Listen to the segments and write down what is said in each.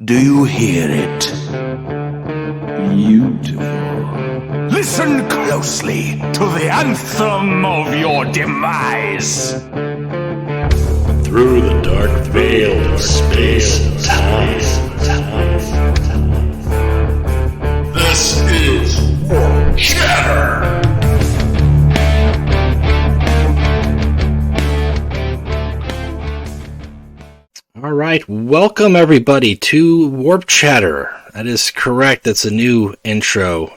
Do you hear it? Beautiful. Listen closely to the anthem of your demise. Through the dark veil of space and time. This is Warp Chatter. All right, welcome everybody to Warp Chatter. That is correct. That's a new intro,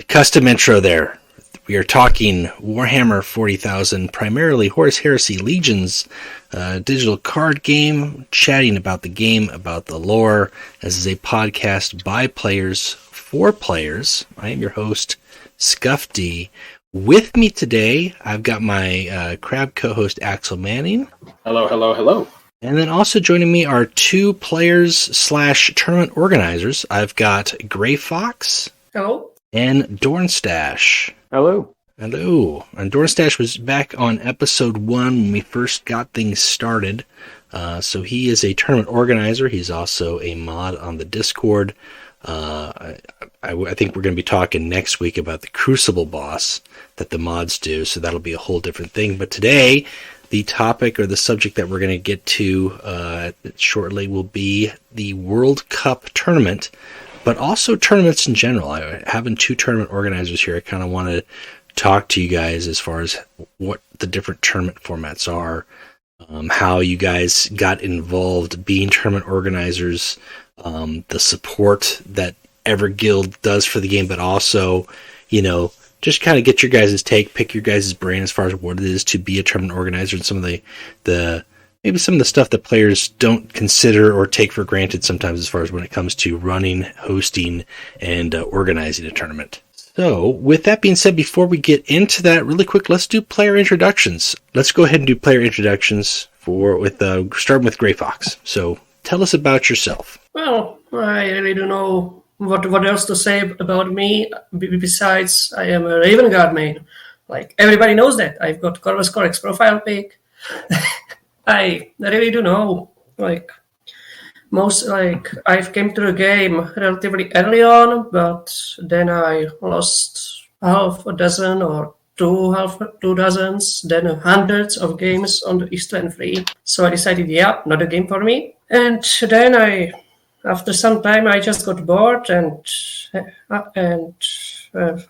custom intro there. We are talking Warhammer 40,000, primarily Horus Heresy Legions, digital card game, chatting about the game, about the lore. This is a podcast by players for players. I am your host, Scuff D. With me today, I've got my crab co-host, Axel Manning. Hello, hello, hello. And then also joining me are two players / tournament organizers. I've got GreyFox. Hello. And Dorn Stache. Hello. Hello. And Dorn Stache was back on episode 1 when we first got things started. So he is a tournament organizer. He's also a mod on the Discord. I think we're going to be talking next week about the Crucible boss that the mods do. So that'll be a whole different thing. But today, the topic or the subject that we're going to get to shortly will be the World Cup tournament, but also tournaments in general. Having two tournament organizers here, I kind of want to talk to you guys as far as what the different tournament formats are, how you guys got involved being tournament organizers, the support that every guild does for the game, but also, just kind of get your guys' take, pick your guys' brain as far as what it is to be a tournament organizer and some of the maybe some of the stuff that players don't consider or take for granted sometimes as far as when it comes to running, hosting, and organizing a tournament. So, with that being said, before we get into that, really quick, let's do player introductions. Let's go ahead and do player introductions starting with GreyFox. So, tell us about yourself. Well, I really don't know what else to say about me besides I am a Raven Guard main. Like, everybody knows that. I've got Corvus Corex profile pic. I really don't know. I came to the game relatively early on, but then I lost half a dozen or two dozens, then hundreds of games on the East and Free. So I decided, not a game for me. And then after some time, I just got bored, and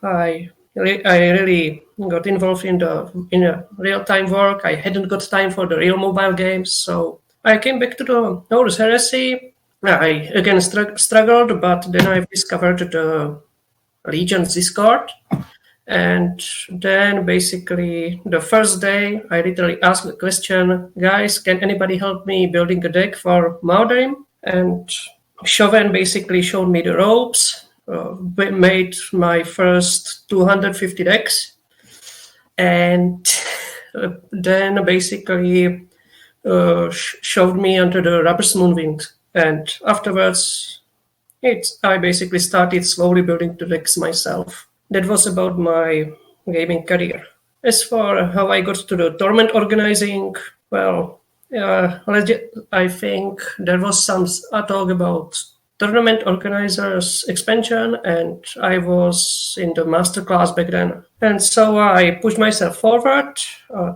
I really got involved in a real-time work. I hadn't got time for the real mobile games, so I came back to the Horus Heresy. I again struggled, but then I discovered the Legion's Discord, and then basically the first day, I literally asked the question, guys, can anybody help me building a deck for Maudarim? And Chauvin basically showed me the ropes, made my first 250 decks, and then basically showed me onto the Rubber Moonwind. And afterwards, I basically started slowly building the decks myself. That was about my gaming career. As for how I got to the tournament organizing, well, I think there was some talk about tournament organizers expansion, and I was in the masterclass back then. And so I pushed myself forward.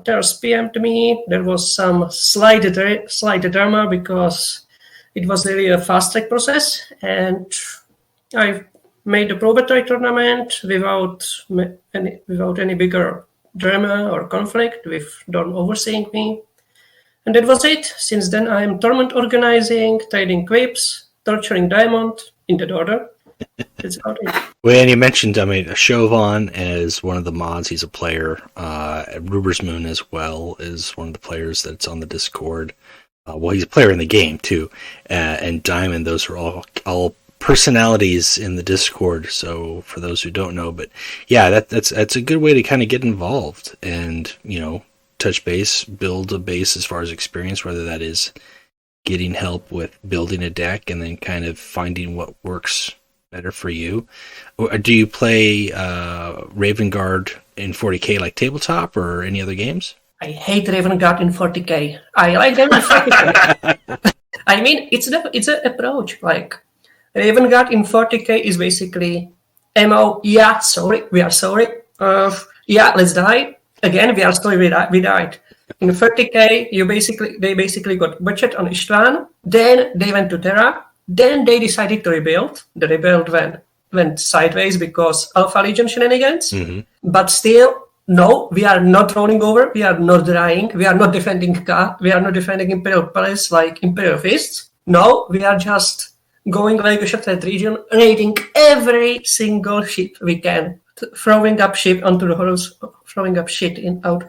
There's PM'd me. There was some slight drama because it was really a fast-track process, and I made the probatory tournament without any bigger drama or conflict, with Dorn overseeing me. And that was it. Since then, I am tournament organizing, trading quips, torturing Diamond, in that order. That's about it. Well, and you mentioned, Chauvin as one of the mods. He's a player. Ruber's Moon as well is one of the players that's on the Discord. He's a player in the game, too. And Diamond, those are all personalities in the Discord. So for those who don't know, but yeah, that's a good way to kind of get involved and, touch base, build a base as far as experience, whether that is getting help with building a deck and then kind of finding what works better for you. Or do you play Raven Guard in 40k like tabletop or any other games? I hate Raven Guard in 40k. I like them in 40k. I mean, it's an approach. Like Raven Guard in 40k is basically MO. Yeah, sorry, we are sorry. Yeah, let's die again. We are sorry, we died. In 30k, they basically got budget on Istvan. Then they went to Terra. Then they decided to rebuild. The rebuild went sideways because Alpha Legion shenanigans. Mm-hmm. But still, no, we are not rolling over. We are not dying. We are not defending We are not defending Imperial Palace like Imperial Fists. No, we are just going like a shattered region, raiding every single ship we can, throwing up shit onto the Horus out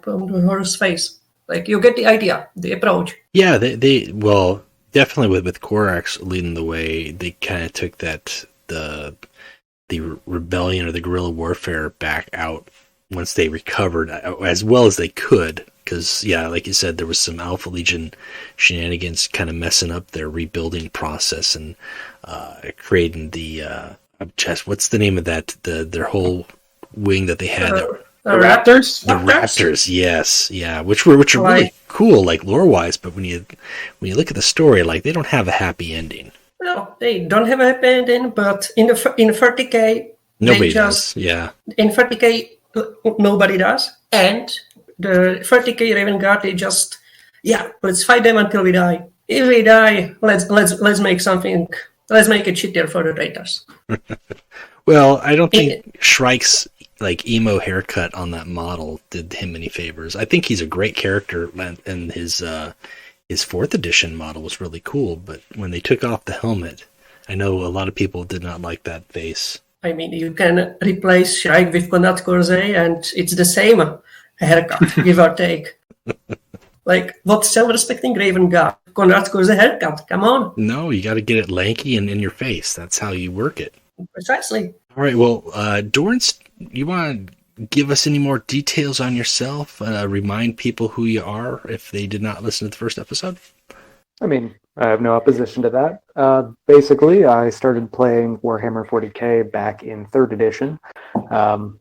onto the Horus face. Like, you get the idea, the approach. Yeah, they well, definitely with Korax leading the way, they kind of took the rebellion or the guerrilla warfare back out once they recovered as well as they could. Because, yeah, like you said, there was some Alpha Legion shenanigans kind of messing up their rebuilding process and creating the what's the name of that? Their whole wing that they had. The Raptors? The Raptors, yes, yeah, which are really cool, like lore-wise. But when you look at the story, like they don't have a happy ending. No, they don't have a happy ending. But in 30k, nobody does. Yeah, in 30k, nobody does, and the 30k Raven Guard, they just let's fight them until we die. If we die, let's make something. Let's make a cheater for the traitors. Well, I don't think Shrike's like emo haircut on that model did him any favors. I think he's a great character, and his 4th edition model was really cool. But when they took off the helmet, I know a lot of people did not like that face. I mean, you can replace Shrike with Konrad Korze, and it's the same haircut, give or take. Like, what's self-respecting Raven Guard? Konrad Korze haircut, come on. No, you got to get it lanky and in your face. That's how you work it. Precisely. All right, well, Dorn, you want to give us any more details on yourself? Remind people who you are if they did not listen to the first episode? I mean, I have no opposition to that. Basically, I started playing Warhammer 40k back in 3rd edition.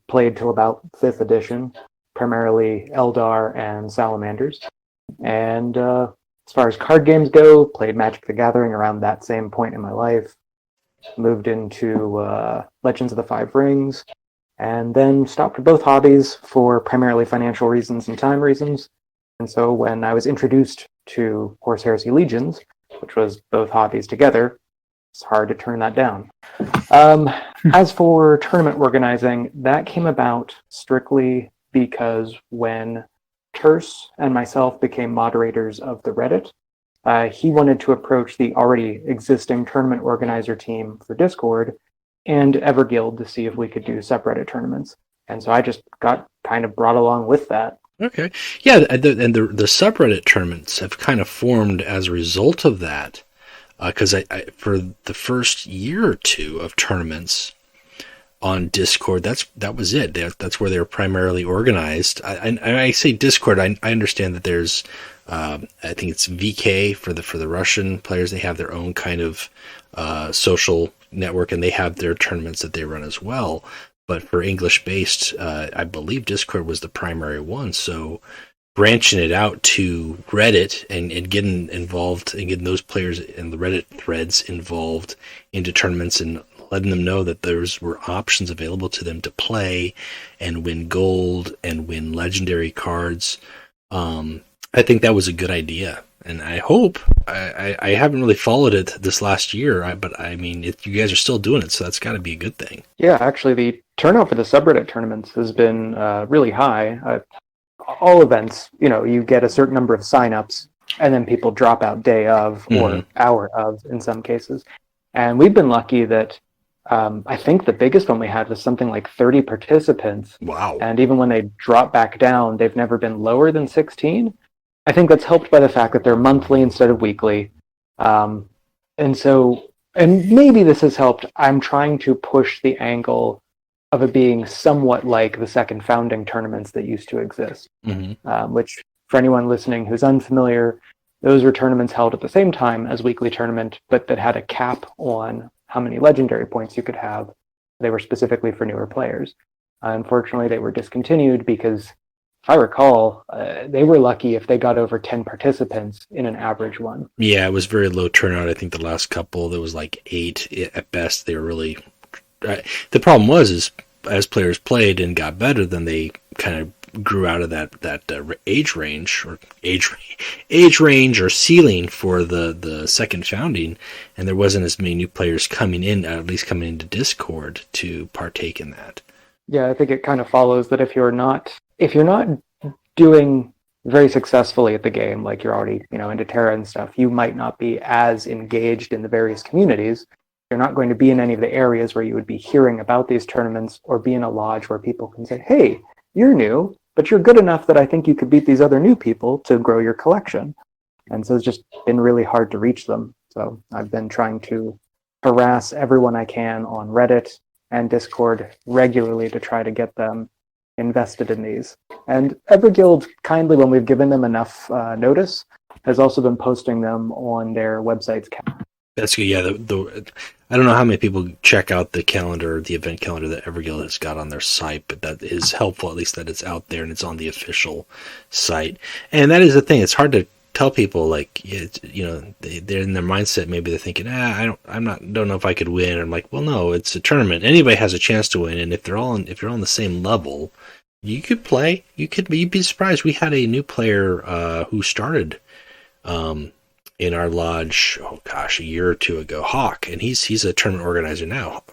Played till about 5th edition, primarily Eldar and Salamanders. And as far as card games go, played Magic the Gathering around that same point in my life. Moved into Legends of the Five Rings, and then stopped both hobbies for primarily financial reasons and time reasons. And so when I was introduced to Horus Heresy Legions, which was both hobbies together, it's hard to turn that down. As for tournament organizing, that came about strictly because when Terse and myself became moderators of the Reddit, he wanted to approach the already existing tournament organizer team for Discord and Everguild to see if we could do subreddit tournaments. And so I just got kind of brought along with that. Okay. Yeah, and the subreddit tournaments have kind of formed as a result of that. Because I for the first year or two of tournaments on Discord, that was it. That's where they were primarily organized. I say Discord. I understand that there's, I think it's VK for the Russian players. They have their own kind of social network, and they have their tournaments that they run as well. But for English-based, I believe Discord was the primary one. So branching it out to Reddit and getting involved and getting those players in the Reddit threads involved into tournaments and letting them know that those were options available to them to play and win gold and win legendary cards. I think that was a good idea. And I hope, I haven't really followed it this last year, but I mean, you guys are still doing it, so that's got to be a good thing. Yeah, actually, the turnout for the subreddit tournaments has been really high. All events, you get a certain number of signups, and then people drop out day of or hour of in some cases. And we've been lucky that I think the biggest one we had was something like 30 participants. Wow. And even when they drop back down, they've never been lower than 16. I think that's helped by the fact that they're monthly instead of weekly. And maybe this has helped. I'm trying to push the angle of it being somewhat like the second founding tournaments that used to exist, which for anyone listening who's unfamiliar, those were tournaments held at the same time as weekly tournament, but that had a cap on how many legendary points you could have. They were specifically for newer players. Unfortunately, they were discontinued because if I recall, they were lucky if they got over 10 participants in an average one. Yeah, it was very low turnout. I think the last couple, there was like 8 at best. They were really... the problem is as players played and got better, then they kind of grew out of that age range or ceiling for the second founding, and there wasn't as many new players coming in, at least coming into Discord to partake in that. Yeah, I think it kind of follows that if you're not doing very successfully at the game, like you're already, into Terra and stuff, you might not be as engaged in the various communities. You're not going to be in any of the areas where you would be hearing about these tournaments or be in a lodge where people can say, hey, you're new, but you're good enough that I think you could beat these other new people to grow your collection. And so it's just been really hard to reach them. So I've been trying to harass everyone I can on Reddit and Discord regularly to try to get them invested in these. And Everguild, kindly, when we've given them enough notice, has also been posting them on their websites. That's good. Yeah, I don't know how many people check out the calendar, the event calendar that Everguild has got on their site, but that is helpful, at least that it's out there and it's on the official site. And that is the thing. It's hard to tell people, like, they're in their mindset. Maybe they're thinking, don't know if I could win. I'm like, well, no, it's a tournament. Anybody has a chance to win, and if you're on the same level, you could play. You'd be surprised. We had a new player who started in our lodge, a year or two ago, Hawk, and he's a tournament organizer now.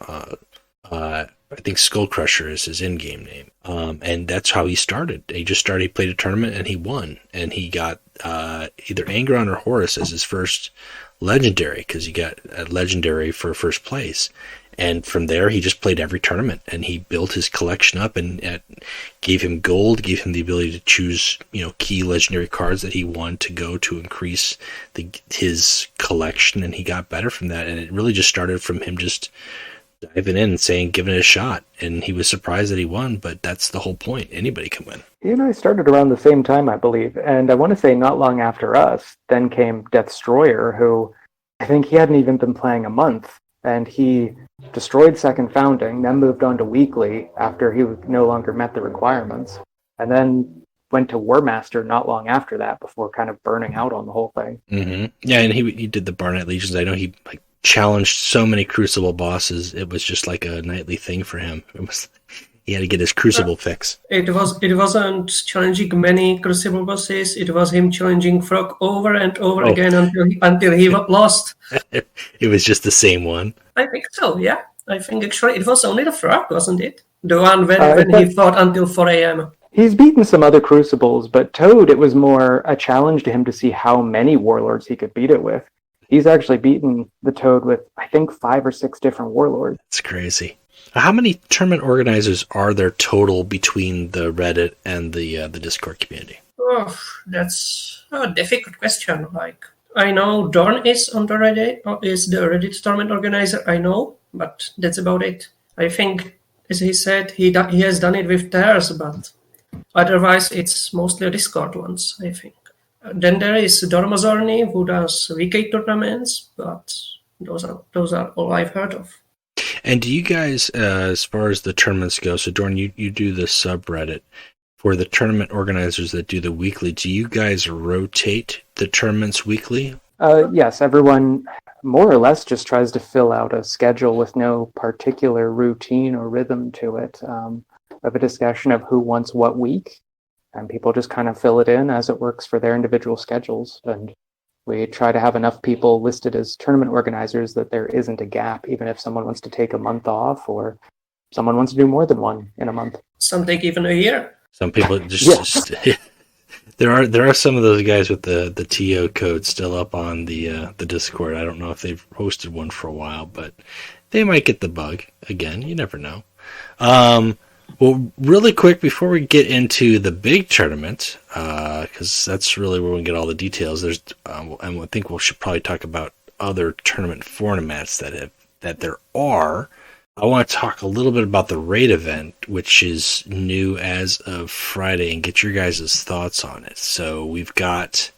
I think Skull Crusher is his in-game name, and that's how he started. He played a tournament, and he won, and he got either Angron or Horus as his first legendary, because he got a legendary for first place. And from there, he just played every tournament, and he built his collection up, and gave him gold, gave him the ability to choose, key legendary cards that he wanted to go to increase his collection, and he got better from that. And it really just started from him just diving in and saying, giving it a shot, and he was surprised that he won. But that's the whole point. Anybody can win. He and I started around the same time, I believe, and I want to say not long after us, then came Deathstroyer, who I think he hadn't even been playing a month, and he destroyed Second Founding, then moved on to Weekly after he no longer met the requirements, and then went to War Master not long after that before kind of burning out on the whole thing. Mm-hmm. Yeah, and he did the Barnet Legions. I know he challenged so many Crucible bosses. It was just like a nightly thing for him. He had to get his Crucible fix. It wasn't challenging many Crucible bosses. It was him challenging Frog over and over again until he lost. It was just the same one. I think so, yeah. I think actually it was only the Frog, wasn't it? The one when he fought until 4 a.m. He's beaten some other Crucibles, but Toad, it was more a challenge to him to see how many Warlords he could beat it with. He's actually beaten the Toad with, I think, 5 or 6 different Warlords. That's crazy. How many tournament organizers are there total between the Reddit and the Discord community? Oh, that's a difficult question. Like, I know Dorn is on the Reddit, is the Reddit tournament organizer. I know, but that's about it. I think, as he said, he has done it with theirs, but otherwise it's mostly Discord ones, I think. Then there is Dormazorni, who does weekly tournaments, but those are all I've heard of. And do you guys, as far as the tournaments go, so Dorn, you do the subreddit. For the tournament organizers that do the weekly, do you guys rotate the tournaments weekly? Yes, everyone more or less just tries to fill out a schedule with no particular routine or rhythm to it. Of a discussion of who wants what week, and people just kind of fill it in as it works for their individual schedules. And we try to have enough people listed as tournament organizers that there isn't a gap, even if someone wants to take a month off or someone wants to do more than one in a month. Some take even a year. Some people just there are some of those guys with the TO code still up on the Discord. I don't know if they've hosted one for a while, but they might get the bug again. You never know. Well, really quick before we get into the big tournament, because that's really where we get all the details. And I think we should probably talk about other tournament formats that there are. I want to talk a little bit about the raid event, which is new as of Friday, and get your guys' thoughts on it. So we've got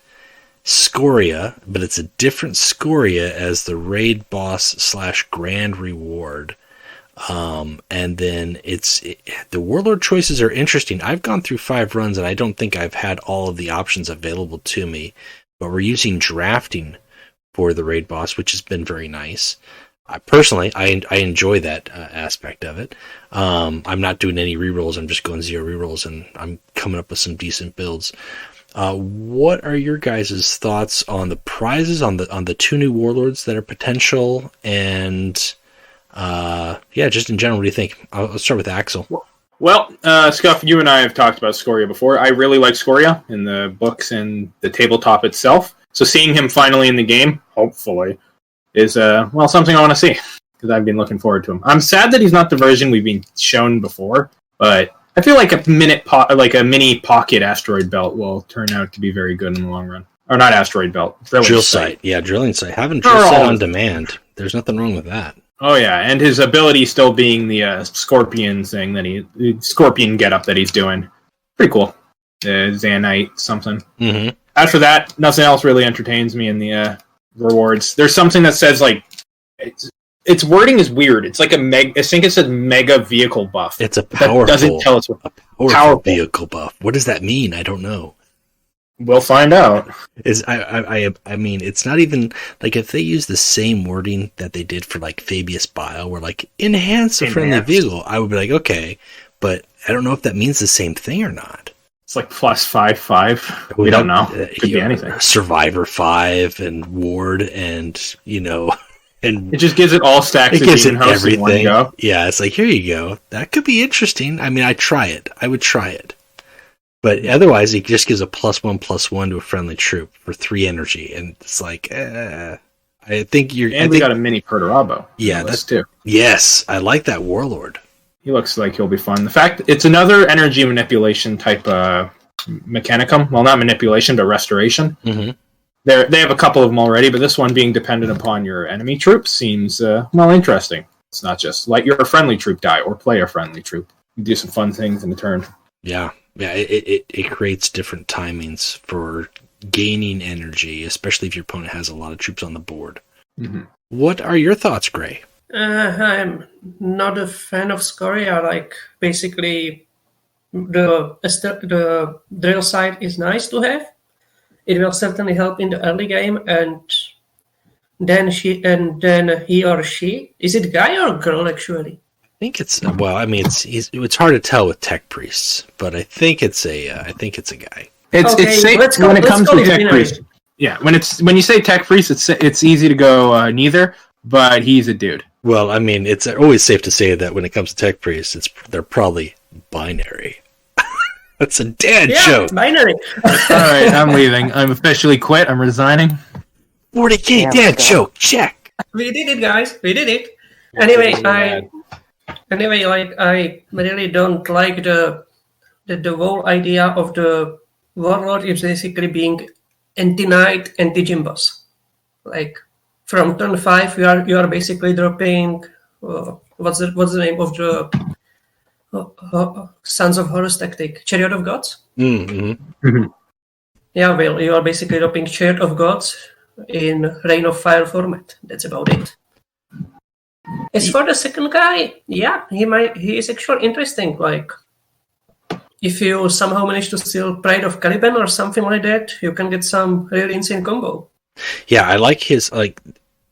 Scoria, but it's a different Scoria as the raid boss / grand reward. And then the warlord choices are interesting. I've gone through 5 runs and I don't think I've had all of the options available to me, but we're using drafting for the raid boss, which has been very nice. Personally, I enjoy that aspect of it. I'm not doing any rerolls. I'm just going 0 rerolls, and I'm coming up with some decent builds. What are your guys' thoughts on the prizes on the 2 new warlords that are potential? And just in general, what do you think? I'll start with Axel. Well, Scuff, you and I have talked about Scoria before. I really like Scoria in the books and the tabletop itself. So seeing him finally in the game, hopefully, is something I want to see, because I've been looking forward to him. I'm sad that he's not the version we've been shown before, but I feel like a mini pocket asteroid belt will turn out to be very good in the long run. Or not asteroid belt, drill site. Yeah, drilling site. Having drill site on demand. There's nothing wrong with that. Oh yeah, and his ability still being the scorpion thing scorpion getup that he's doing. Pretty cool. Zanite something. Mm-hmm. After that, nothing else really entertains me in the rewards. There's something that says its wording is weird. It's like I think it says mega vehicle buff. It's a powerful. That doesn't tell us what powerful vehicle buff. What does that mean? I don't know. We'll find out. I mean, it's not even like if they use the same wording that they did for like Fabius Bio, where like enhance a friendly vehicle, I would be like, okay, but I don't know if that means the same thing or not. It's like plus 5/5. We don't know. It could be anything. Survivor 5 and Ward and and it just gives it all stacks. It gives it everything. One go. Yeah, it's like, here you go. That could be interesting. I mean, I'd try it. I would try it. But otherwise, it just gives a +1/+1 to a friendly troop for 3 energy, and it's like, I think you're. And we got a mini Perturabo. Yeah, that's too. Yes, I like that warlord. He looks like he'll be fun. The fact it's another energy manipulation type mechanicum. Well, not manipulation, but restoration. Mm-hmm. They have a couple of them already, but this one being dependent upon your enemy troops seems interesting. It's not just let your friendly troop die or play a friendly troop. You do some fun things in the turn. Yeah. It creates different timings for gaining energy, especially if your opponent has a lot of troops on the board. Mm-hmm. What are your thoughts, Grey? I'm not a fan of Scoria. Like, basically, the drill site is nice to have. It will certainly help in the early game, and then he or she. Is it guy or girl, actually? I think it's it's hard to tell with tech priests, but I think it's a guy. It's safe when it comes to tech priest. Yeah, when you say tech priest, it's easy to go neither, but he's a dude. Well, I mean, it's always safe to say that when it comes to tech priests, they're probably binary. That's a dad joke. Binary. All right, I'm leaving. I'm officially quit. I'm resigning. 40K dad joke. Check. We did it, guys. We did it. Anyway, I really don't like the whole idea of the warlord is basically being anti-knight, anti-Jimbos. Like, from turn 5, you are basically dropping what's the name of the Sons of Horus tactic? Chariot of Gods? Mm-hmm. Mm-hmm. Yeah, well, you are basically dropping Chariot of Gods in Reign of Fire format. That's about it. As for the second guy, yeah, he is actually interesting. Like, if you somehow manage to steal Pride of Caliban or something like that, you can get some really insane combo. Yeah, I like his,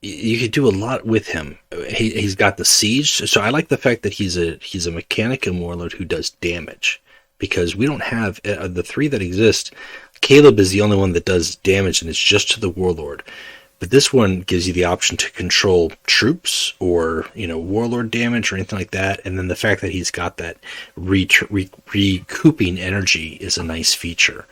you could do a lot with him. He's got the siege, so I like the fact that he's a Mechanicum warlord who does damage, because we don't have the 3 that exist. Caleb is the only one that does damage, and it's just to the warlord. But this one gives you the option to control troops or warlord damage or anything like that. And then the fact that he's got that recouping energy is a nice feature.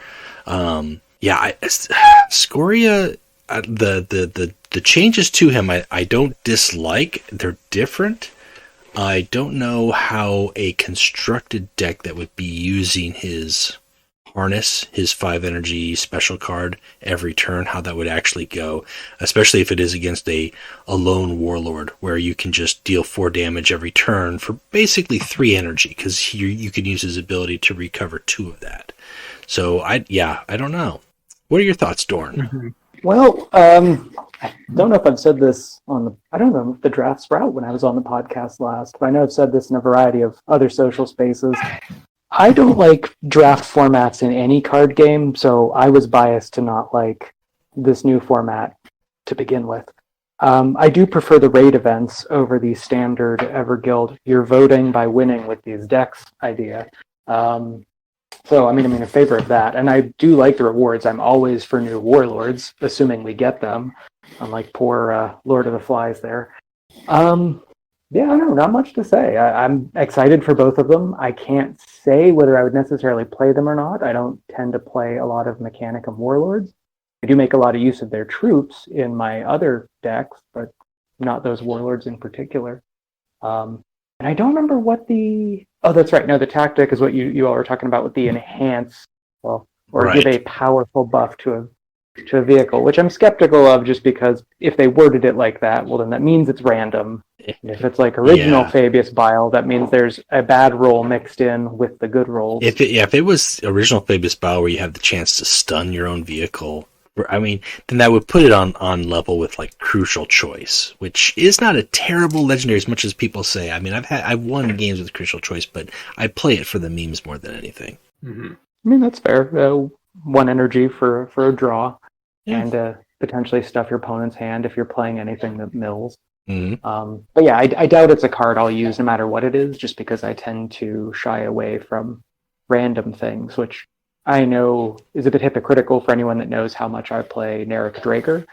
Scoria. The changes to him I don't dislike. They're different. I don't know how a constructed deck that would be using his harness, his 5 energy special card every turn, how that would actually go, especially if it is against a lone warlord where you can just deal 4 damage every turn for basically 3 energy, because you can use his ability to recover 2 of that. So I don't know. What are your thoughts, Dorn? Mm-hmm. Well, I don't know if I've said this I don't know if the draft sprout when I was on the podcast last, but I know I've said this in a variety of other social spaces. I don't like draft formats in any card game, so I was biased to not like this new format to begin with. I do prefer the raid events over the standard Everguild. You're voting by winning with these decks idea. So, I'm in favor of that. And I do like the rewards. I'm always for new warlords, assuming we get them. Unlike poor Lord of the Flies there. Yeah, I don't know, not much to say. I'm excited for both of them. I can't say whether I would necessarily play them or not. I don't tend to play a lot of Mechanicum warlords. I do make a lot of use of their troops in my other decks, but not those warlords in particular. And I don't remember what oh, that's right. No, the tactic is what you all were talking about with the enhance, or Right. give a powerful buff to a vehicle, which I'm skeptical of just because if they worded it like that, well, then that means it's random. And if it's like original Yeah. Fabius Bile, that means there's a bad roll mixed in with the good rolls. If it was original Fabius Bile where you have the chance to stun your own vehicle, then that would put it on level with like Crucial Choice, which is not a terrible legendary as much as people say. I've won games with Crucial Choice, but I play it for the memes more than anything. Mm-hmm. That's fair. 1 energy for a draw, Yeah. and potentially stuff your opponent's hand if you're playing anything that mills. Mm-hmm. But yeah, I doubt it's a card I'll use no matter what it is, just because I tend to shy away from random things, which I know is a bit hypocritical for anyone that knows how much I play Narek Draker.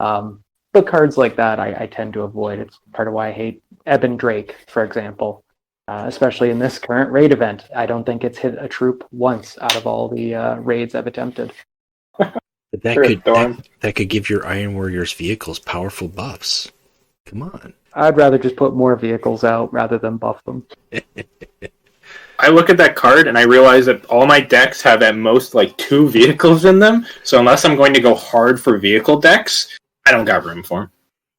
But cards like that I tend to avoid. It's part of why I hate Eben Drake, for example. Especially in this current raid event. I don't think it's hit a troop once out of all the raids I've attempted. But that Sure, could Dorn. that could give your Iron Warriors vehicles powerful buffs. Come on. I'd rather just put more vehicles out rather than buff them. I look at that card and I realize that all my decks have at most like 2 vehicles in them. So unless I'm going to go hard for vehicle decks, I don't got room for them.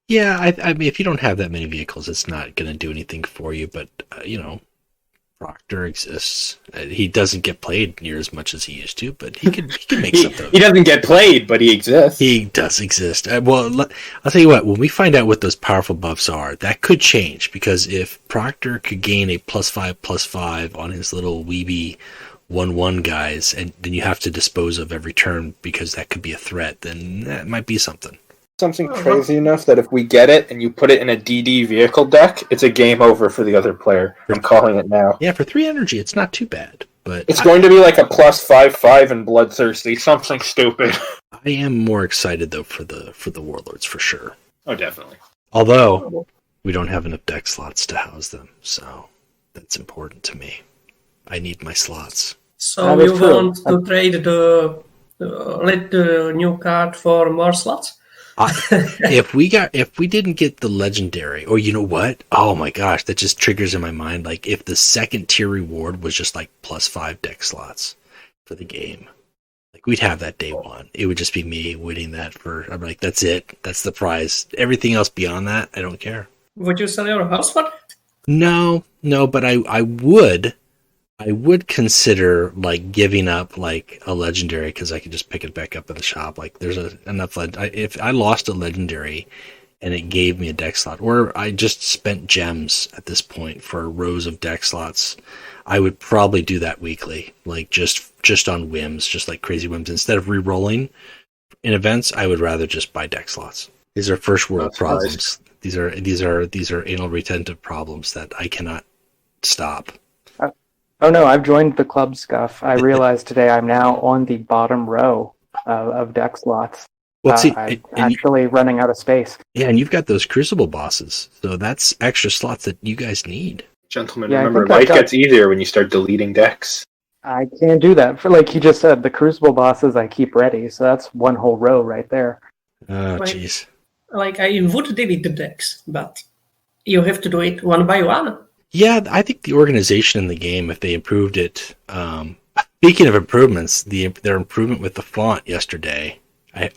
Yeah, I mean, if you don't have that many vehicles, it's not going to do anything for you. But Proctor exists. He doesn't get played near as much as he used to, but he can make something. He doesn't get played, but he exists. He does exist. Well, I'll tell you what. When we find out what those powerful buffs are, that could change, because if Proctor could gain a +5/+5 on his little weeby 1/1 guys, and then you have to dispose of every turn because that could be a threat, then that might be something. Something crazy enough that if we get it and you put it in a DD vehicle deck, it's a game over for the other player. I'm calling it now. Yeah, for 3 energy, it's not too bad. But It's going to be like a +5/5 and Bloodthirsty, something stupid. I am more excited though for the Warlords for sure. Oh, definitely. Although we don't have enough deck slots to house them, so that's important to me. I need my slots. So That is you true. want to trade the new card for more slots? If we didn't get the legendary, or you know what? Oh my gosh, that just triggers in my mind. Like if the second tier reward was just like +5 deck slots for the game, like we'd have that day one. It would just be me winning that I'm like, that's it. That's the prize. Everything else beyond that, I don't care. Would you sell your house for it? No, but I would consider like giving up like a legendary because I could just pick it back up in the shop. Like there's enough. If I lost a legendary and it gave me a deck slot, or I just spent gems at this point for rows of deck slots, I would probably do that weekly, like just on whims, just like crazy whims. Instead of re-rolling in events, I would rather just buy deck slots. These are first world That's problems. These are anal retentive problems that I cannot stop. Oh no, I've joined the club, Scuff. I realized today I'm now on the bottom row of deck slots. Well, see, I'm actually running out of space. yeah, and you've got those Crucible bosses, so that's extra slots that you guys need. Gentlemen, Yeah, I remember, think I've life got- gets easier when you start deleting decks. I can't do that. For like you just said, the Crucible bosses I keep ready, so that's one whole row right there. Oh, Right. jeez. Like, I would delete the decks, but you have to do it one by one. Yeah, I think the organization in the game, if they improved it. Speaking of improvements, their improvement with the font yesterday,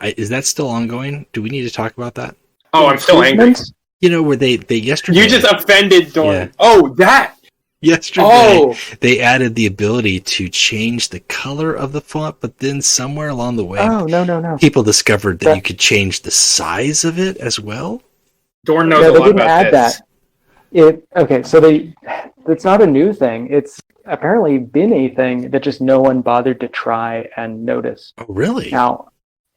is that still ongoing? Do we need to talk about that? Oh, I'm still angry. Improvements? You know, where they yesterday. You just offended Dorn. Yeah. Oh, that! Yesterday, they added the ability to change the color of the font, but then somewhere along the way, no. people discovered that you could change the size of it as well. Dorn knows a lot about this. It's not a new thing. It's apparently been a thing that just no one bothered to try and notice. Oh, really? Now,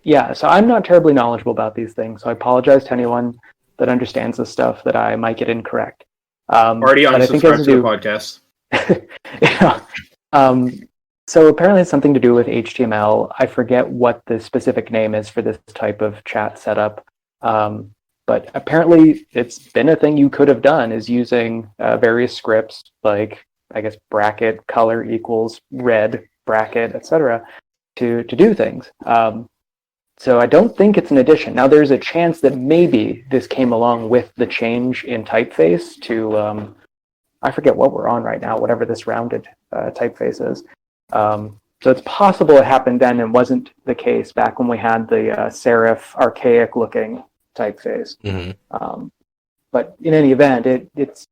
yeah, so I'm not terribly knowledgeable about these things, so I apologize to anyone that understands this stuff that I might get incorrect. Already unsubscribed to the podcast. Yeah. So apparently it's something to do with HTML. I forget what the specific name is for this type of chat setup. But apparently it's been a thing you could have done, is using various scripts like, I guess, bracket color equals red bracket, etc., to do things. So I don't think it's an addition. Now, there's a chance that maybe this came along with the change in typeface to, I forget what we're on right now, whatever this rounded typeface is. So it's possible it happened then and wasn't the case back when we had the serif, archaic-looking typeface. Mm-hmm. But in any event, it's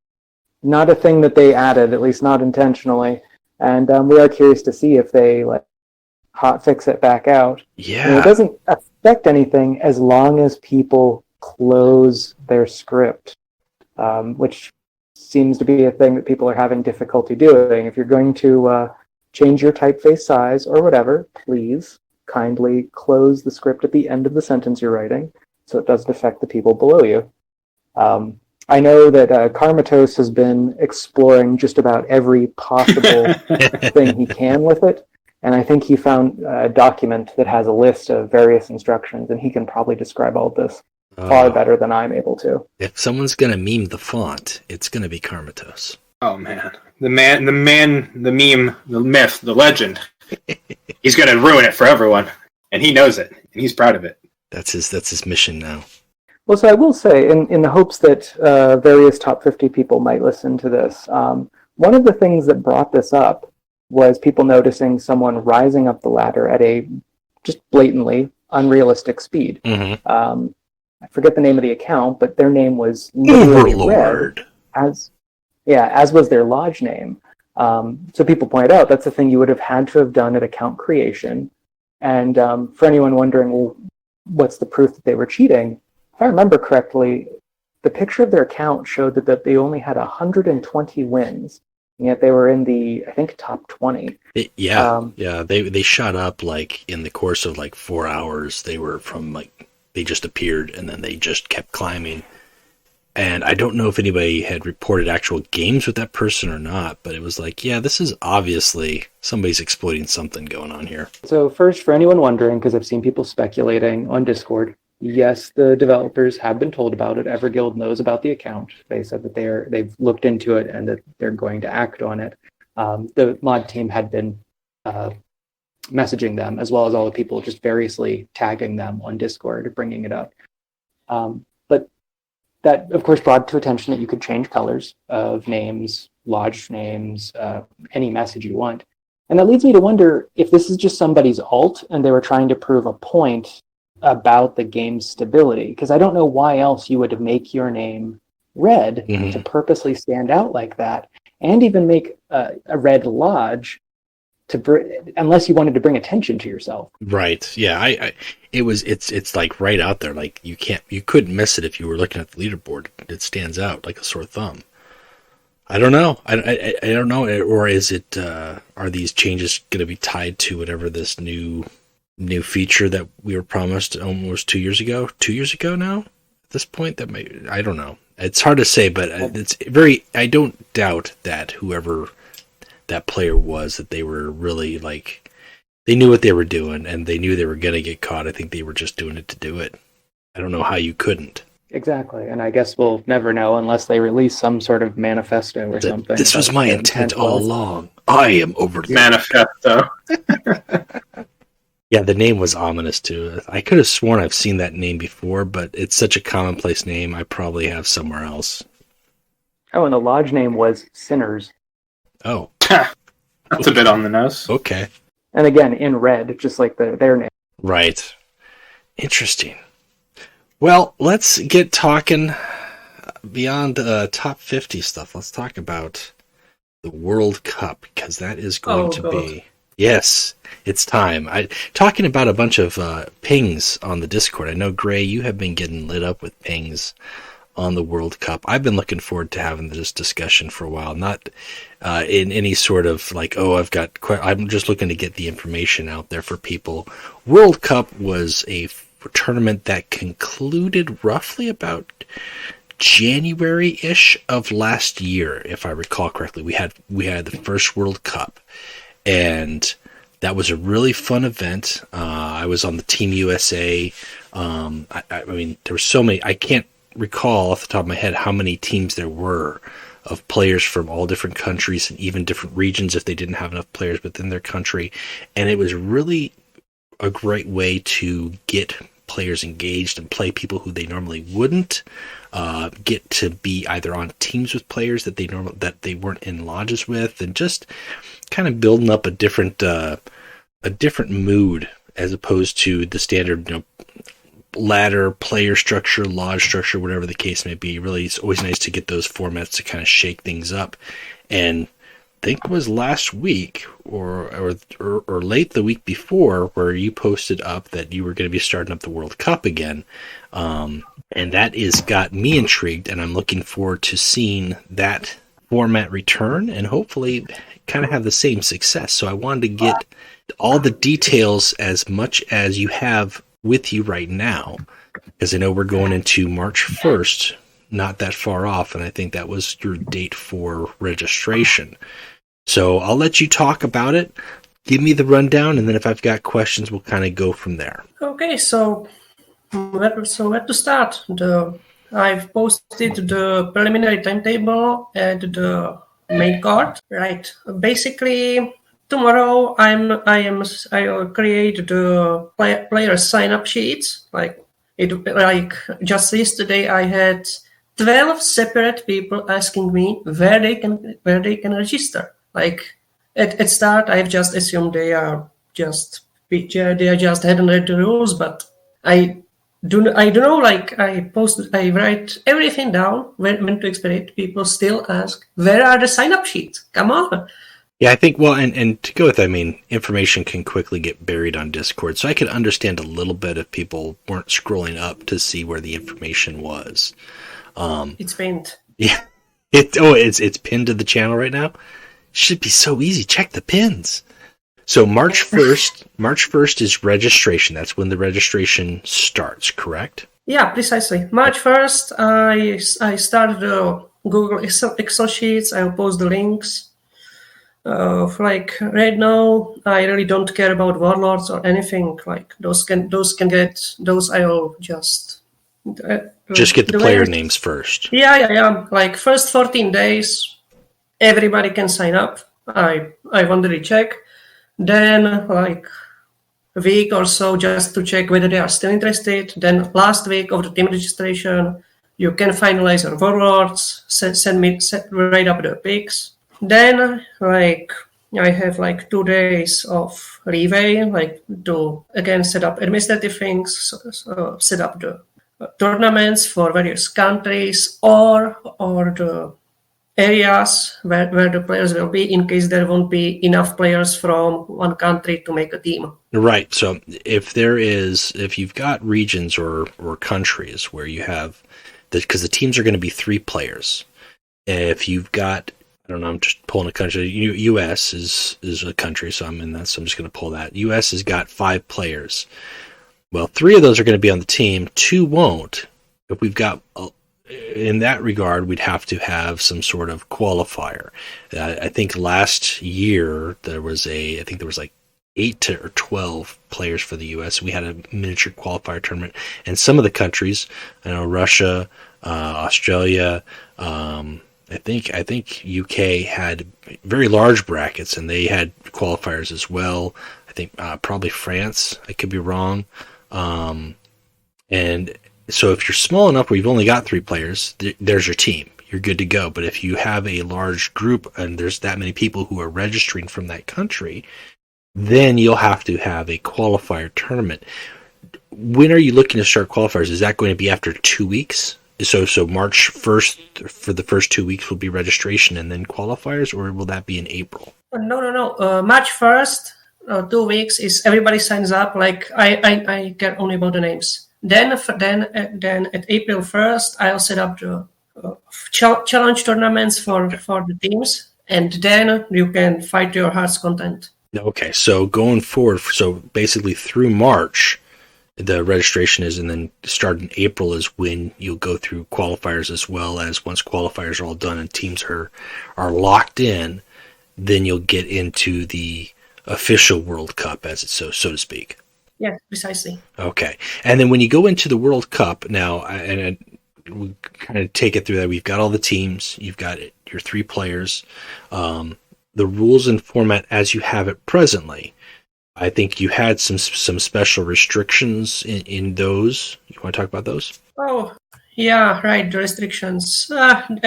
not a thing that they added, at least not intentionally. And we are curious to see if they hotfix it back out. Yeah. And it doesn't affect anything as long as people close their script, which seems to be a thing that people are having difficulty doing. If you're going to change your typeface size or whatever, please kindly close the script at the end of the sentence you're writing so it doesn't affect the people below you. I know that Karmatos has been exploring just about every possible thing he can with it. And I think he found a document that has a list of various instructions, and he can probably describe all this far better than I'm able to. If someone's going to meme the font, it's going to be Karmatos. Oh, man. The meme, the myth, the legend. He's going to ruin it for everyone. And he knows it. And he's proud of it. That's his mission now. Well, so I will say, in the hopes that various top 50 people might listen to this, one of the things that brought this up was people noticing someone rising up the ladder at a just blatantly unrealistic speed. Mm-hmm. I forget the name of the account, but their name was literally Overlord. Red, as was their lodge name. So people pointed out that's the thing you would have had to have done at account creation. And for anyone wondering, well, what's the proof that they were cheating? If I remember correctly, the picture of their account showed that they only had 120 wins. And yet they were in the, I think, top 20. They shot up in the course of 4 hours. They were from they just appeared and then they just kept climbing. And I don't know if anybody had reported actual games with that person or not, but it was this is obviously somebody's exploiting something going on here. So first, for anyone wondering, because I've seen people speculating on Discord, yes, the developers have been told about it. Everguild knows about the account. They said that they've looked into it and that they're going to act on it. The mod team had been messaging them, as well as all the people just variously tagging them on Discord, bringing it up. But that, of course, brought to attention that you could change colors of names, lodge names, any message you want. And that leads me to wonder if this is just somebody's alt and they were trying to prove a point about the game's stability, because I don't know why else you would make your name red to purposely stand out like that, and even make a red lodge unless you wanted to bring attention to yourself. Right. Yeah. It's right out there. You couldn't miss it if you were looking at the leaderboard. It stands out like a sore thumb. I don't know. I don't know. Or is it? Are these changes going to be tied to whatever this new feature that we were promised almost 2 years ago? 2 years ago now? At this point, I don't know. It's hard to say, but I don't doubt that whoever that player was, that they were really they knew what they were doing and they knew they were going to get caught. I think they were just doing it to do it. I don't know how you couldn't. Exactly. And I guess we'll never know unless they release some sort of manifesto or something. This was my intent all along. I am over the manifesto. Yeah, the name was ominous too. I could have sworn I've seen that name before, but it's such a commonplace name, I probably have somewhere else. Oh, and the lodge name was Sinners. Oh. That's a bit on the nose. Okay. And again, in red, just like their name. Right. Interesting. Well, let's get talking beyond top 50 stuff. Let's talk about the World Cup, because that is going to God. be... Yes, it's time. Talking about a bunch of pings on the Discord. I know, Grey, you have been getting lit up with pings on the World Cup. I've been looking forward to having this discussion for a while. Not in any sort of like, I'm just looking to get the information out there for people. World Cup was a tournament that concluded roughly about January-ish of last year, if I recall correctly. We had the first World Cup, and that was a really fun event. I was on the Team USA. I mean, there were so many. I can't recall off the top of my head how many teams there were of players from all different countries and even different regions if they didn't have enough players within their country. And it was really a great way to get players engaged and play people who they normally wouldn't, get to be either on teams with players that they weren't in lodges with, and just kind of building up a different mood as opposed to the standard, ladder, player structure, lodge structure, whatever the case may be. Really, it's always nice to get those formats to kind of shake things up. And I think it was last week or late the week before where you posted up that you were going to be starting up the World Cup again. And that has got me intrigued, and I'm looking forward to seeing that format return and hopefully kind of have the same success. So I wanted to get all the details as much as you have with you right now, because I know we're going into March 1st, not that far off, and I think that was your date for registration. So I'll let you talk about it. Give me the rundown, and then if I've got questions, we'll kind of go from there. Okay, so where to start? I've posted the preliminary timetable at the main card. Right. Basically, tomorrow I will create the player sign up sheets. Like just yesterday, I had 12 separate people asking me where they can register. Like at start, I've just assumed they just hadn't read the rules, but I don't know. Like I write everything down when to expect. People still ask, where are the sign up sheets? Come on. Yeah, I think, well, and to go with that, I mean, information can quickly get buried on Discord, so I could understand a little bit if people weren't scrolling up to see where the information was. It's pinned. Yeah. It's pinned to the channel right now? Should be so easy. Check the pins. So March 1st is registration. That's when the registration starts, correct? Yeah, precisely. March 1st, I started the Google Excel sheets. I'll post the links. Like right now, I really don't care about warlords or anything. Like those I'll just get the player names first. Yeah. Like first 14 days, everybody can sign up. I want to recheck. Then like a week or so just to check whether they are still interested. Then last week of the team registration, you can finalize your warlords. Write up the picks. Then, like, I have like 2 days of leeway, like to again set up administrative things, set up the tournaments for various countries or the areas where the players will be in case there won't be enough players from one country to make a team. Right. So if you've got regions or countries where you have, because the teams are going to be 3 players. If you've got, I don't know, I'm just pulling a country. U.S. is a country, so I'm in that. So I'm just going to pull that. U.S. has got 5 players. Well, 3 of those are going to be on the team. 2 won't. If we've got, in that regard, we'd have to have some sort of qualifier. I think last year there was like 8 or 12 players for the U.S. We had a miniature qualifier tournament, and some of the countries, I know Russia, Australia. I think UK had very large brackets, and they had qualifiers as well. I think probably France. I could be wrong. And so if you're small enough where you've only got 3 players, there's your team. You're good to go. But if you have a large group and there's that many people who are registering from that country, then you'll have to have a qualifier tournament. When are you looking to start qualifiers? Is that going to be after 2 weeks? So March 1st for the first 2 weeks will be registration and then qualifiers, or will that be in April? No. March 1st, 2 weeks is everybody signs up. Like I care only about the names. Then at April 1st, I'll set up the challenge tournaments for the teams, and then you can fight your heart's content. Okay, so going forward, so basically through March, the registration is, and then start in April is when you'll go through qualifiers, as well as once qualifiers are all done and teams are locked in, then you'll get into the official World Cup, as it's so to speak. Yeah, precisely. Okay, and then when you go into the World Cup now, and we kind of take it through that, we've got all the teams, you've got your 3 players, the rules and format as you have it presently. I think you had some special restrictions in those. You want to talk about those? Oh, yeah, right. The restrictions.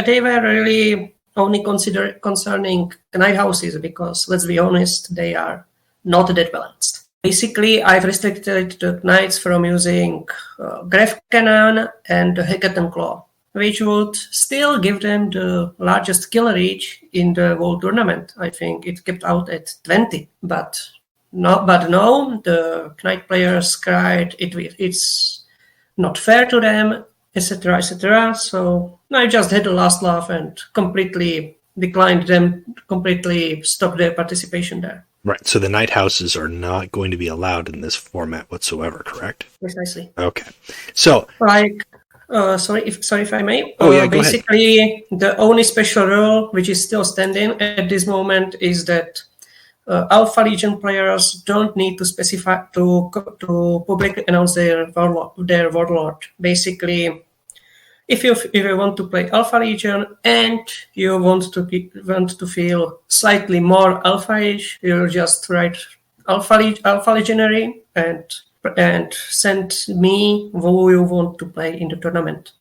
They were really only concerning night houses because, let's be honest, they are not that balanced. Basically, I've restricted the knights from using Gref Cannon and the Hecate Claw, which would still give them the largest kill reach in the whole tournament. I think it kept out at 20, but no, the knight players cried it's not fair to them, etc., etc. So I just had the last laugh and completely declined them, completely stopped their participation there. Right. So the night houses are not going to be allowed in this format whatsoever, correct? Precisely. Okay. So, sorry if I may. Oh yeah, basically, the only special rule which is still standing at this moment is that Alpha Legion players don't need to specify to publicly announce their warlord. Basically, if you want to play Alpha Legion and you want to feel slightly more alpha-ish, you'll just write Alpha Legionary and send me who you want to play in the tournament.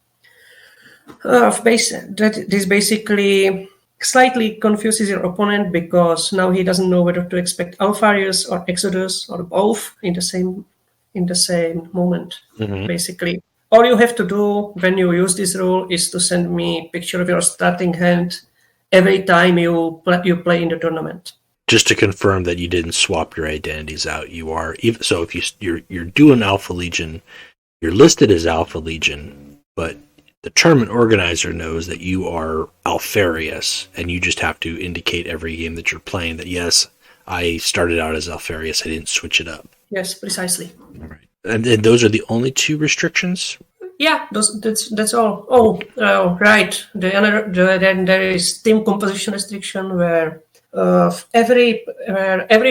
This basically slightly confuses your opponent because now he doesn't know whether to expect Alpharius or Exodus or both in the same moment. Mm-hmm. Basically, all you have to do when you use this rule is to send me a picture of your starting hand every time you play in the tournament. Just to confirm that you didn't swap your identities out. You are, so if you're doing Alpha Legion, you're listed as Alpha Legion, but the tournament organizer knows that you are Alpharius, and you just have to indicate every game that you're playing that, yes, I started out as Alpharius, I didn't switch it up. Yes, precisely. All right. And those are the only 2 restrictions? Yeah, that's all. Oh, right. Then there is team composition restriction where every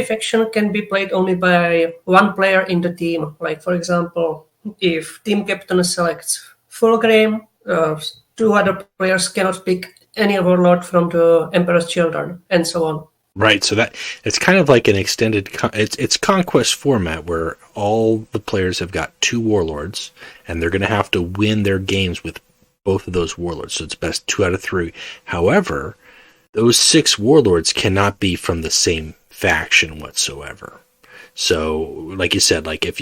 faction can be played only by 1 player in the team. Like, for example, if team captain selects Fulgrim, 2 other players cannot pick any warlord from the Emperor's Children, and so on. Right, so that it's kind of like an extended it's conquest format where all the players have got 2 warlords, and they're going to have to win their games with both of those warlords. So it's best 2 out of 3. However, those 6 warlords cannot be from the same faction whatsoever. So, like you said, like if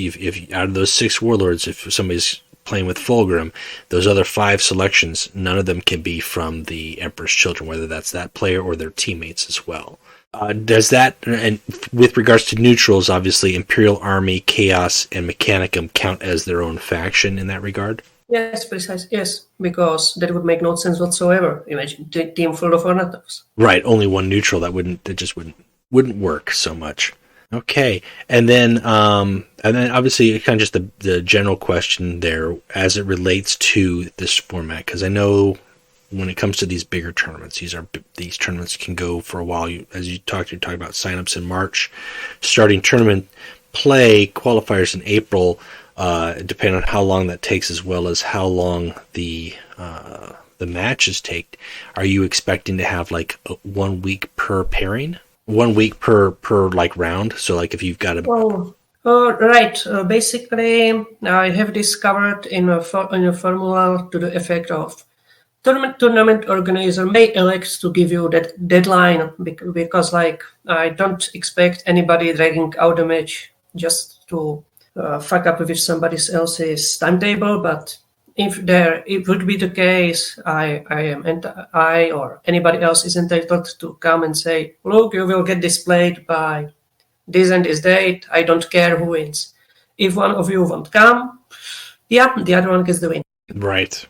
out of those 6 warlords, if somebody's playing with Fulgrim, those other 5 selections, none of them can be from the Emperor's Children, whether that's that player or their teammates as well. Does that, and with regards to neutrals, obviously Imperial Army, Chaos, and Mechanicum count as their own faction in that regard? Yes, precisely. Yes, because that would make no sense whatsoever. Imagine a team full of Ornatovs. Right, only 1 neutral. That just wouldn't work so much. Okay, and then obviously kind of just the general question there as it relates to this format, because I know when it comes to these bigger tournaments, these tournaments can go for a while. As you're talking about signups in March, starting tournament play, qualifiers in April, depending on how long that takes, as well as how long the matches take. Are you expecting to have like 1 week per pairing? 1 week per like round. So like if you've got right. Basically, I have discovered in a formula to the effect of tournament organizer may elect to give you that deadline because like I don't expect anybody dragging out a match just to fuck up with somebody else's timetable. But if it would be the case, I or anybody else is entitled to come and say, look, you will get displayed by this and this date. I don't care who wins. If one of you won't come, yeah, the other one gets the win. Right.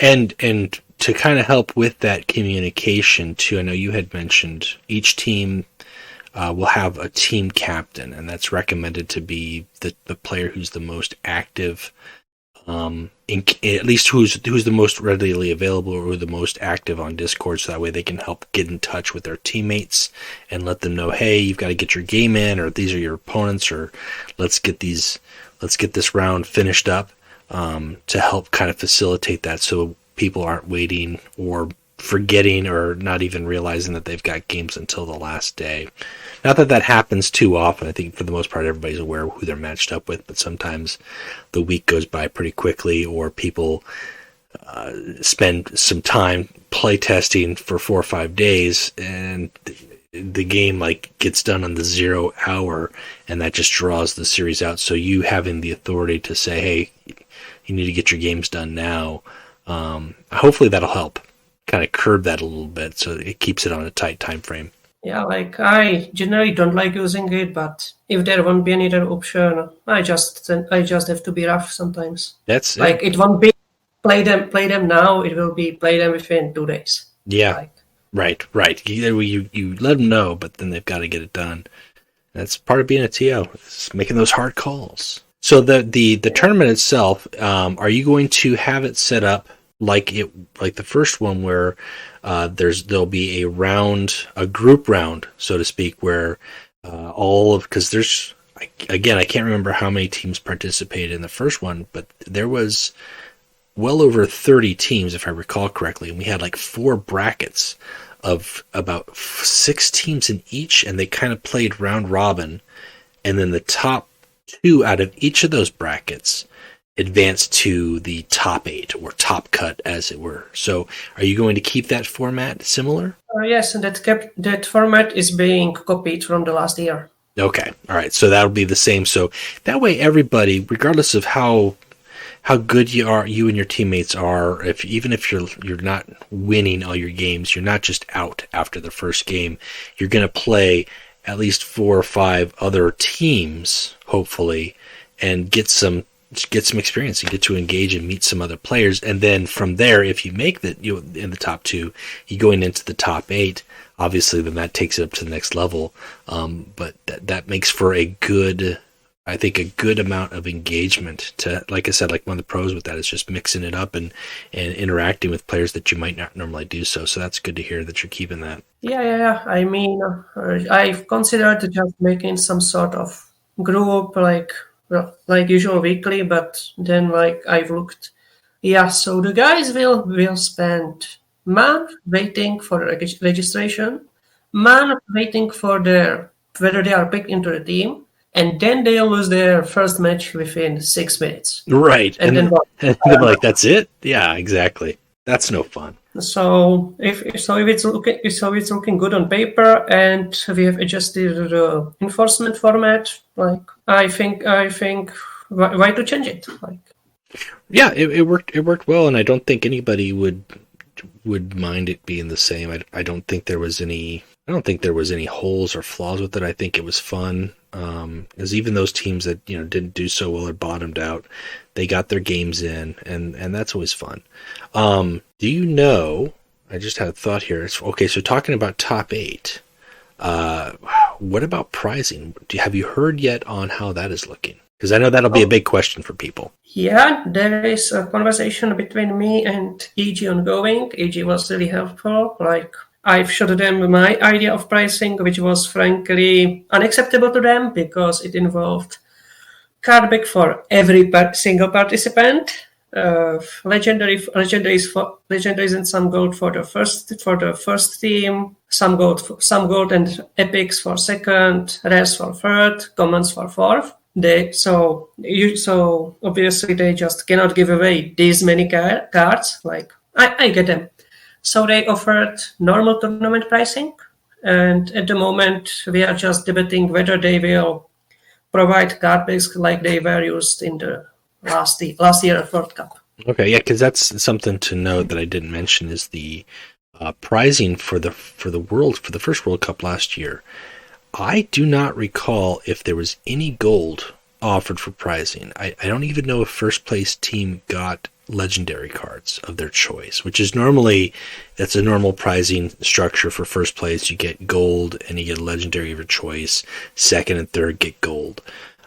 And to kind of help with that communication too, I know you had mentioned each team will have a team captain, and that's recommended to be the player who's the most active, at least who's the most readily available or the most active on Discord, so that way they can help get in touch with their teammates and let them know, hey, you've got to get your game in, or these are your opponents, or let's get this round finished up, to help kind of facilitate that so people aren't waiting or forgetting or not even realizing that they've got games until the last day. Not that happens too often. I think for the most part everybody's aware of who they're matched up with, but sometimes the week goes by pretty quickly, or people spend some time play testing for 4 or 5 days, and the game gets done on the 0 hour, and that just draws the series out. So you having the authority to say, hey, you need to get your games done now, hopefully that'll help kind of curb that a little bit, so it keeps it on a tight time frame. Yeah, I generally don't like using it, but if there won't be any other option, I just have to be rough sometimes. That's it won't be play them now. It will be play them within 2 days. Yeah, right. You let them know, but then they've got to get it done. That's part of being a TO, is making those hard calls. So the tournament itself, are you going to have it set up like the first one, where there'll be a group round, so to speak, where because there's, again, I can't remember how many teams participated in the first one, but there was well over 30 teams, if I recall correctly, and we had 4 brackets of about 6 teams in each, and they kind of played round robin, and then the top 2 out of each of those brackets advance to the top 8, or top cut, as it were. So are you going to keep that format similar? Yes, and that format is being copied from the last year. Okay, all right, so that'll be the same. So that way everybody, regardless of how good you and your teammates are, even if you're not winning all your games, you're not just out after the first game. You're going to play at least 4 or 5 other teams, hopefully, and get some experience and get to engage and meet some other players. And then from there, if you make that, in the top 2, you going into the top 8, obviously then that takes it up to the next level. But that makes for a good amount of engagement to, like I said, one of the pros with that is just mixing it up and interacting with players that you might not normally do so. So that's good to hear that you're keeping that. Yeah. I mean, I've considered just making some sort of group, like usual weekly, but then I've looked. Yeah, so the guys will spend month waiting for registration, month waiting for whether they are picked into the team, and then they'll lose their first match within 6 minutes. Right. And then they're that's it? Yeah, exactly. That's no fun. So if it's looking good on paper, and we have adjusted the enforcement format, I think why to change it? Yeah, it worked well, and I don't think anybody would mind it being the same. I don't think there was any holes or flaws with it. I think it was fun. As even those teams that didn't do so well or bottomed out, they got their games in, and that's always fun. Do you know? I just had a thought here. Okay, so talking about top 8, what about pricing? Have you heard yet on how that is looking? Because I know that'll be a big question for people. Yeah, there is a conversation between me and EG ongoing. EG was really helpful. I've showed them my idea of pricing, which was frankly unacceptable to them because it involved card back for every single participant, legendaries and some gold for the first team, some gold and epics for second, rares for third, commons for fourth. So obviously they just cannot give away these many cards. I get them. So they offered normal tournament pricing, and at the moment we are just debating whether they will provide card packs like they were used in the last year at World Cup. Okay, yeah, because that's something to note that I didn't mention is the prizing for the first World Cup last year. I do not recall if there was any gold offered for prizing. I don't even know if first place team got legendary cards of their choice, which is that's a normal prizing structure for first place. You get gold and you get a legendary of your choice. Second and third get gold.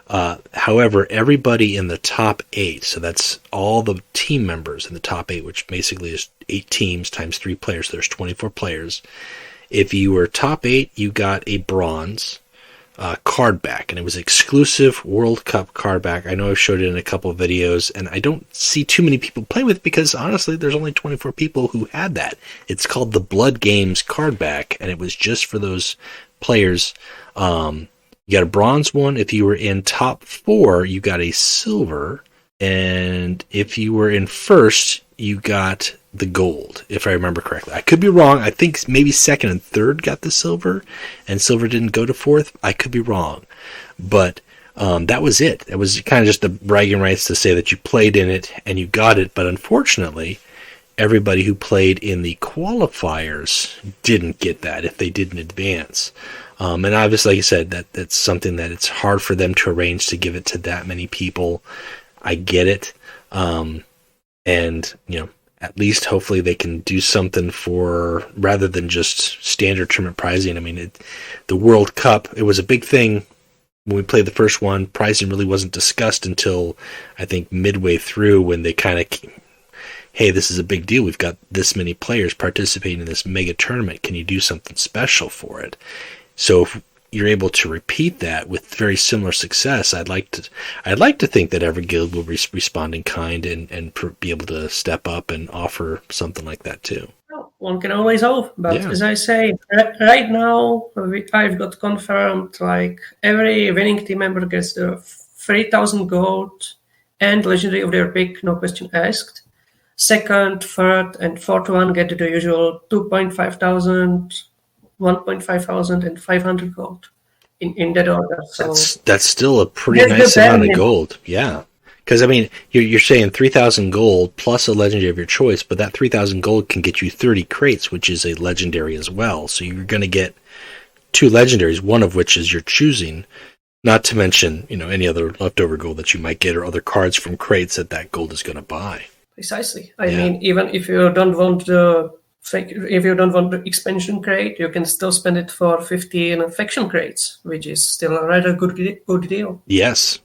However, everybody in the top 8, so that's all the team members in the top 8, which basically is 8 teams times 3 players, so there's 24 players. If you were top 8, you got a bronze card back, and it was exclusive World Cup card back. I know I've showed it in a couple of videos, and I don't see too many people play with it because, honestly, there's only 24 people who had that. It's called the Blood Games card back, and it was just for those players. You got a bronze one. If you were in top 4, you got a silver. And if you were in first, you got the gold, if I remember correctly. I could be wrong. I think maybe second and third got the silver, and silver didn't go to fourth. I could be wrong. But that was it. It was kind of just the bragging rights to say that you played in it and you got it. But unfortunately, everybody who played in the qualifiers didn't get that if they didn't advance. And obviously, like you said, that's something that it's hard for them to arrange to give it to that many people. I get it. And, at least hopefully they can do something for, rather than just standard tournament prizing. I mean, the World Cup, it was a big thing when we played the first one. Pricing really wasn't discussed until, I think, midway through, when they kind of, hey, this is a big deal. We've got this many players participating in this mega tournament. Can you do something special for it? So if you're able to repeat that with very similar success, I'd like to think that every guild will respond in kind and be able to step up and offer something like that too. One can always hope, but as I say, right now I've got confirmed like every winning team member gets the 3,000 gold and legendary of their pick, no question asked. Second, third, and fourth one get the usual 2,500. 1,500 and 500 gold in that order. So that's still a pretty nice amount of gold. Yeah. Because, I mean, you're saying 3,000 gold plus a legendary of your choice, but that 3,000 gold can get you 30 crates, which is a legendary as well. So you're going to get 2 legendaries, one of which is your choosing, not to mention, any other leftover gold that you might get or other cards from crates that gold is going to buy. Precisely. I mean, even if you don't want the expansion crate, you can still spend it for 15 faction crates, which is still a rather good deal. Yes.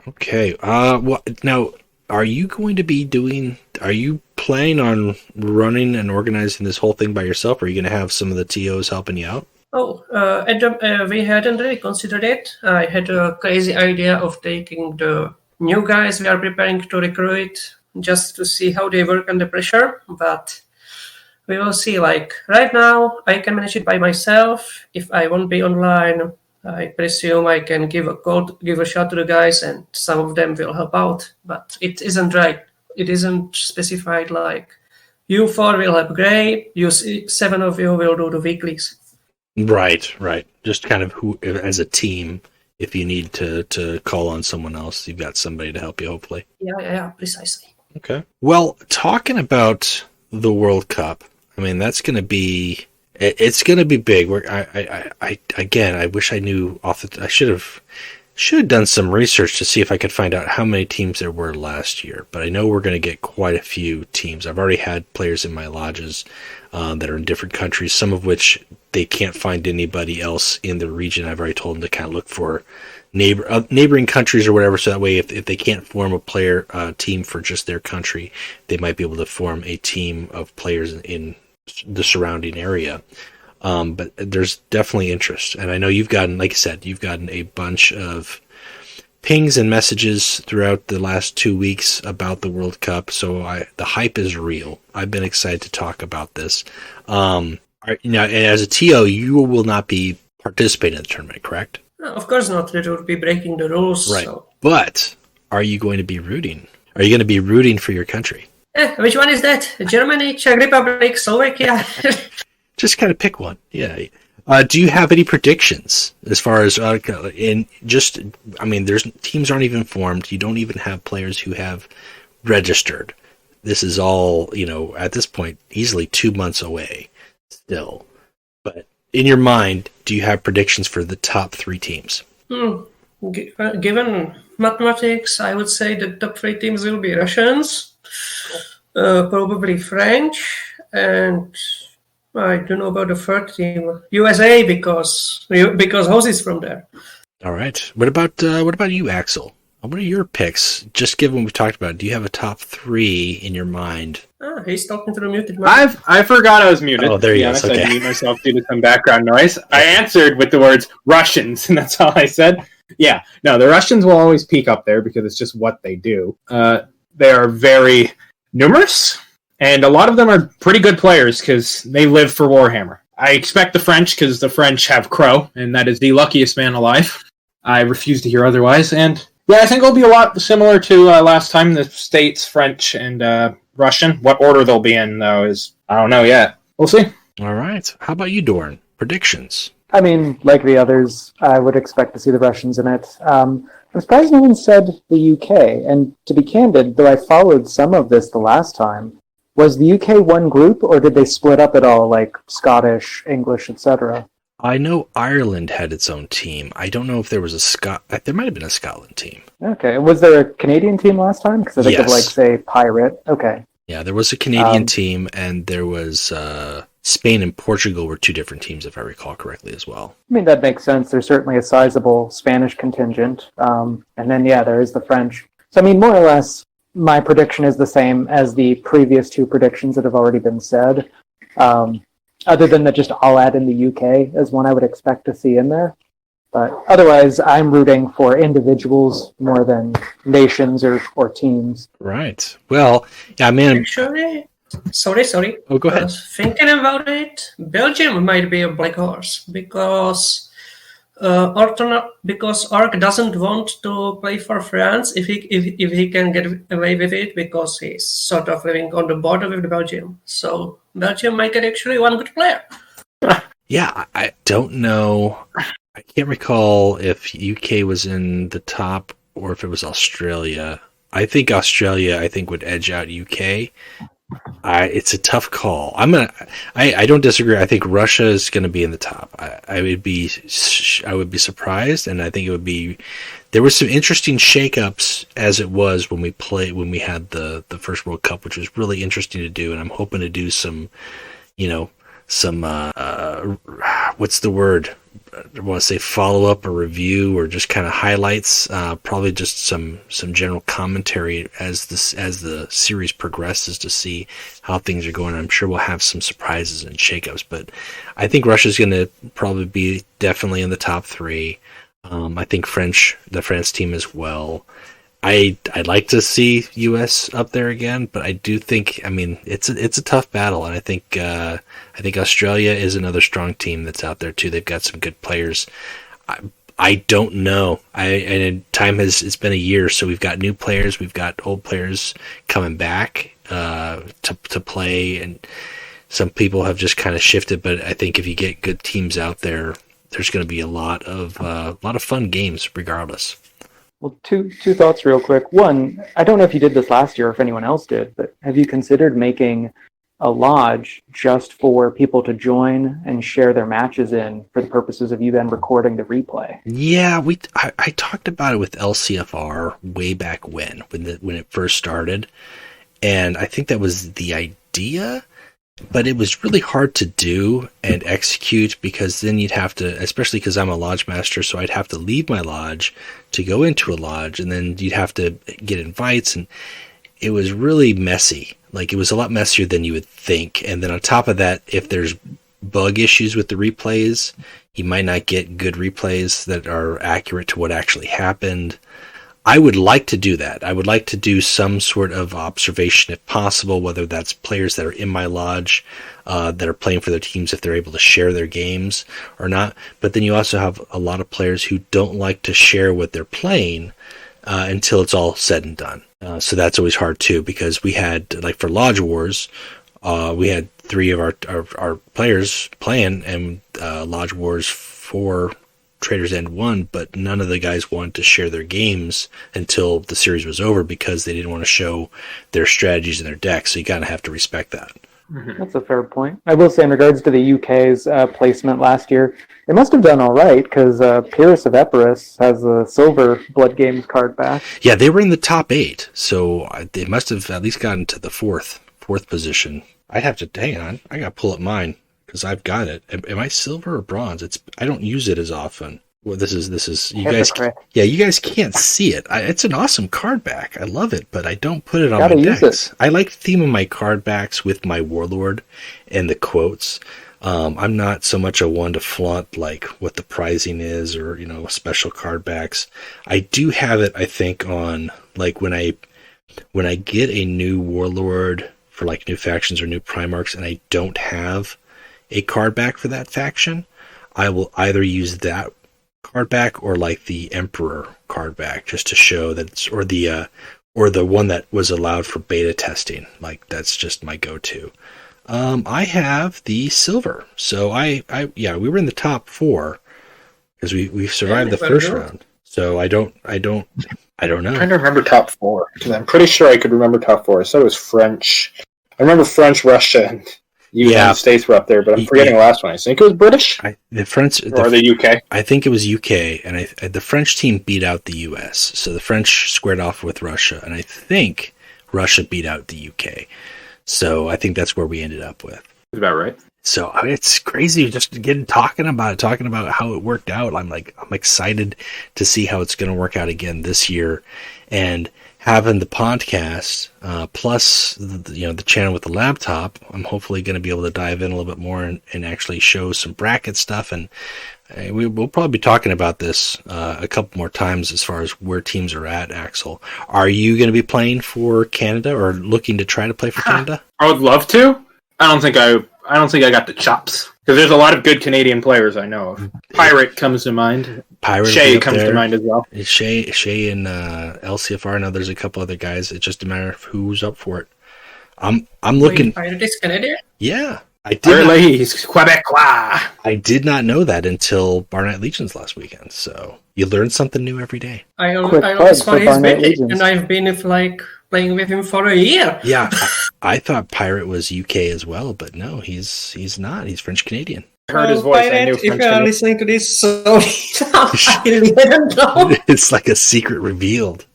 Okay. Now, are you planning on running and organizing this whole thing by yourself, or are you going to have some of the TOs helping you out? We hadn't really considered it. I had a crazy idea of taking the new guys we are preparing to recruit just to see how they work under pressure, but we will see. Like right now, I can manage it by myself. If I won't be online, I presume I can give a shot to the guys, and some of them will help out. But it isn't right. It isn't specified like you 4 will help Grey, you 7 of you will do the weeklies. Right. Just kind of who as a team. If you need to call on someone else, you've got somebody to help you. Hopefully. Yeah, precisely. Okay. Well, talking about the World Cup, I mean, it's going to be big. I wish I knew I should have done some research to see if I could find out how many teams there were last year, but I know we're going to get quite a few teams. I've already had players in my lodges that are in different countries, some of which they can't find anybody else in the region. I've already told them to kind of look for neighboring countries or whatever, so that way if they can't form a player team for just their country, they might be able to form a team of players in the surrounding area. But there's definitely interest, and I know you've gotten a bunch of pings and messages throughout the last 2 weeks about the World Cup, so the hype is real. I've been excited to talk about this. Now, as a TO, you will not be participating in the tournament, correct? No, of course not. It would be breaking the rules. Right. So. But are you going to be rooting? Are you going to be rooting for your country? Which one is that? Germany, Czech Republic, Slovakia? Just kind of pick one. Yeah. Do you have any predictions as far as there's teams aren't even formed. You don't even have players who have registered. This is all, at this point, easily 2 months away still. But in your mind, do you have predictions for the top 3 teams? Given mathematics, I would say the top 3 teams will be Russians, probably French, and I don't know about the third team, USA, because Horus is from there. All right. What about you, Axel? What are your picks? Just given what we've talked about, do you have a top 3 in your mind? He's talking to the muted mic. I forgot I was muted. Oh, there you go. I Okay. muted myself due to some background noise. I answered with the words Russians, and that's all I said. Yeah, no, the Russians will always peak up there because it's just what they do. They are very numerous, and a lot of them are pretty good players because they live for Warhammer. I expect the French because the French have Crow, and that is the luckiest man alive. I refuse to hear otherwise, and yeah, I think it'll be a lot similar to last time, the States, French, and Russian. What order they'll be in, though, is I don't know yet. We'll see. All right. How about you, Dorn? Predictions? I mean, like the others, I would expect to see the Russians in it. I'm surprised no one said the UK. And to be candid, though I followed some of this the last time, was the UK one group, or did they split up at all, like Scottish, English, etc.? I know Ireland had its own team. I don't know if there was there might have been a Scotland team. Okay. Was there a Canadian team last time? Because I think of, Yes. say, Pirate. Okay. Yeah, there was a Canadian team, and there was Spain and Portugal were 2 different teams, if I recall correctly, as well. I mean, that makes sense. There's certainly a sizable Spanish contingent. And then, yeah, there is the French. So, I mean, more or less, my prediction is the same as the previous 2 predictions that have already been said. Other than that, just I'll add in the UK as one I would expect to see in there. But otherwise, I'm rooting for individuals more than nations or teams. Right. Well, yeah, man. Actually, sorry. Oh, go ahead. Thinking about it, Belgium might be a black horse because Orc doesn't want to play for France if he can get away with it because he's sort of living on the border with Belgium. So Belgium might get actually one good player. Yeah, I don't know. I can't recall if UK was in the top or if it was Australia. I think Australia, would edge out UK. It's a tough call. I don't disagree. I think Russia is going to be in the top. I would be surprised, and I think it would be. There were some interesting shakeups as it was when we had the first World Cup, which was really interesting to do, and I'm hoping to do some, what's the word? I want to say follow up or review or just kind of highlights, probably just some general commentary as the series progresses to see how things are going. I'm sure we'll have some surprises and shakeups, but I think Russia's going to probably be definitely in the top 3. I think the France team as well. I'd like to see US up there again, but I do think, it's a tough battle, and I think Australia is another strong team that's out there too. They've got some good players. I don't know. It's been a year, so we've got new players, we've got old players coming back to play, and some people have just kind of shifted. But I think if you get good teams out there, there's going to be a lot of fun games regardless. Well, two thoughts real quick. One, I don't know if you did this last year or if anyone else did, but have you considered making a lodge just for people to join and share their matches in for the purposes of you then recording the replay? Yeah, I talked about it with LCFR way back when it first started, and I think that was the idea. But it was really hard to do and execute because then you'd have to, especially because I'm a lodge master, so I'd have to leave my lodge to go into a lodge, and then you'd have to get invites, and it was really messy. Like, it was a lot messier than you would think. And then on top of that, if there's bug issues with the replays, you might not get good replays that are accurate to what actually happened. I would like to do that. I would like to do some sort of observation if possible, whether that's players that are in my lodge that are playing for their teams, if they're able to share their games or not. But then you also have a lot of players who don't like to share what they're playing until it's all said and done. So that's always hard too, because we had, like for Lodge Wars, we had 3 of our players playing, and Lodge Wars 4 Trader's End won, but none of the guys wanted to share their games until the series was over because they didn't want to show their strategies and their decks. So you kind of have to respect that. That's a fair point. I will say, in regards to the UK's placement last year, they must have done all right because Pyrrhus of Epirus has a silver Blood Games card back. Yeah, they were in the top 8, so they must have at least gotten to the fourth position. I'd have to hang on. I got to pull up mine because I've got it. Am I silver or bronze? I don't use it as often. Well, this is you guys. Yeah, you guys can't see it. It's an awesome card back. I love it, but I don't put it on my decks. I like the theme of my card backs with my Warlord and the quotes. I'm not so much a one to flaunt like what the pricing is or special card backs. I do have it. I think on like when I get a new Warlord for like new factions or new Primarchs, and I don't have a card back for that faction, I will either use that card back or like the Emperor card back just to show that it's or the one that was allowed for beta testing. Like that's just my go-to. I have the silver, so we were in the top 4 because we survived the first round. So I don't know. I'm trying to remember top 4 because I'm pretty sure I could remember top 4. I said it was French. I remember French, Russia, and United States were up there, but I'm forgetting the last one. I think it was British. The French or the UK. I think it was UK, and the French team beat out the US. So the French squared off with Russia, and I think Russia beat out the UK. So I think that's where we ended up with. That's about right. So it's crazy just talking about how it worked out. I'm excited to see how it's going to work out again this year, and having the podcast plus the channel with the laptop, I'm hopefully going to be able to dive in a little bit more and actually show some bracket stuff. And we'll probably be talking about this a couple more times as far as where teams are at. Axel, are you going to be playing for Canada or looking to try to play for Canada? I would love to. I don't think I got the chops because there's a lot of good Canadian players I know of. Pirate comes to mind. Shea comes to mind as well. Shea and LCFR. I know there's a couple other guys. It's just a matter of who's up for it. I'm looking. Pirate is Canadian? Yeah. He's Quebecois. I did not know that until Barnett Legions last weekend. So you learn something new every day. I always thought he's British, and I've been playing with him for a year. Yeah, I thought Pirate was UK as well, but no, he's not. He's French Canadian. I heard his voice. Pirate, I knew if French you are listening to this, sorry, I didn't know. It's like a secret revealed.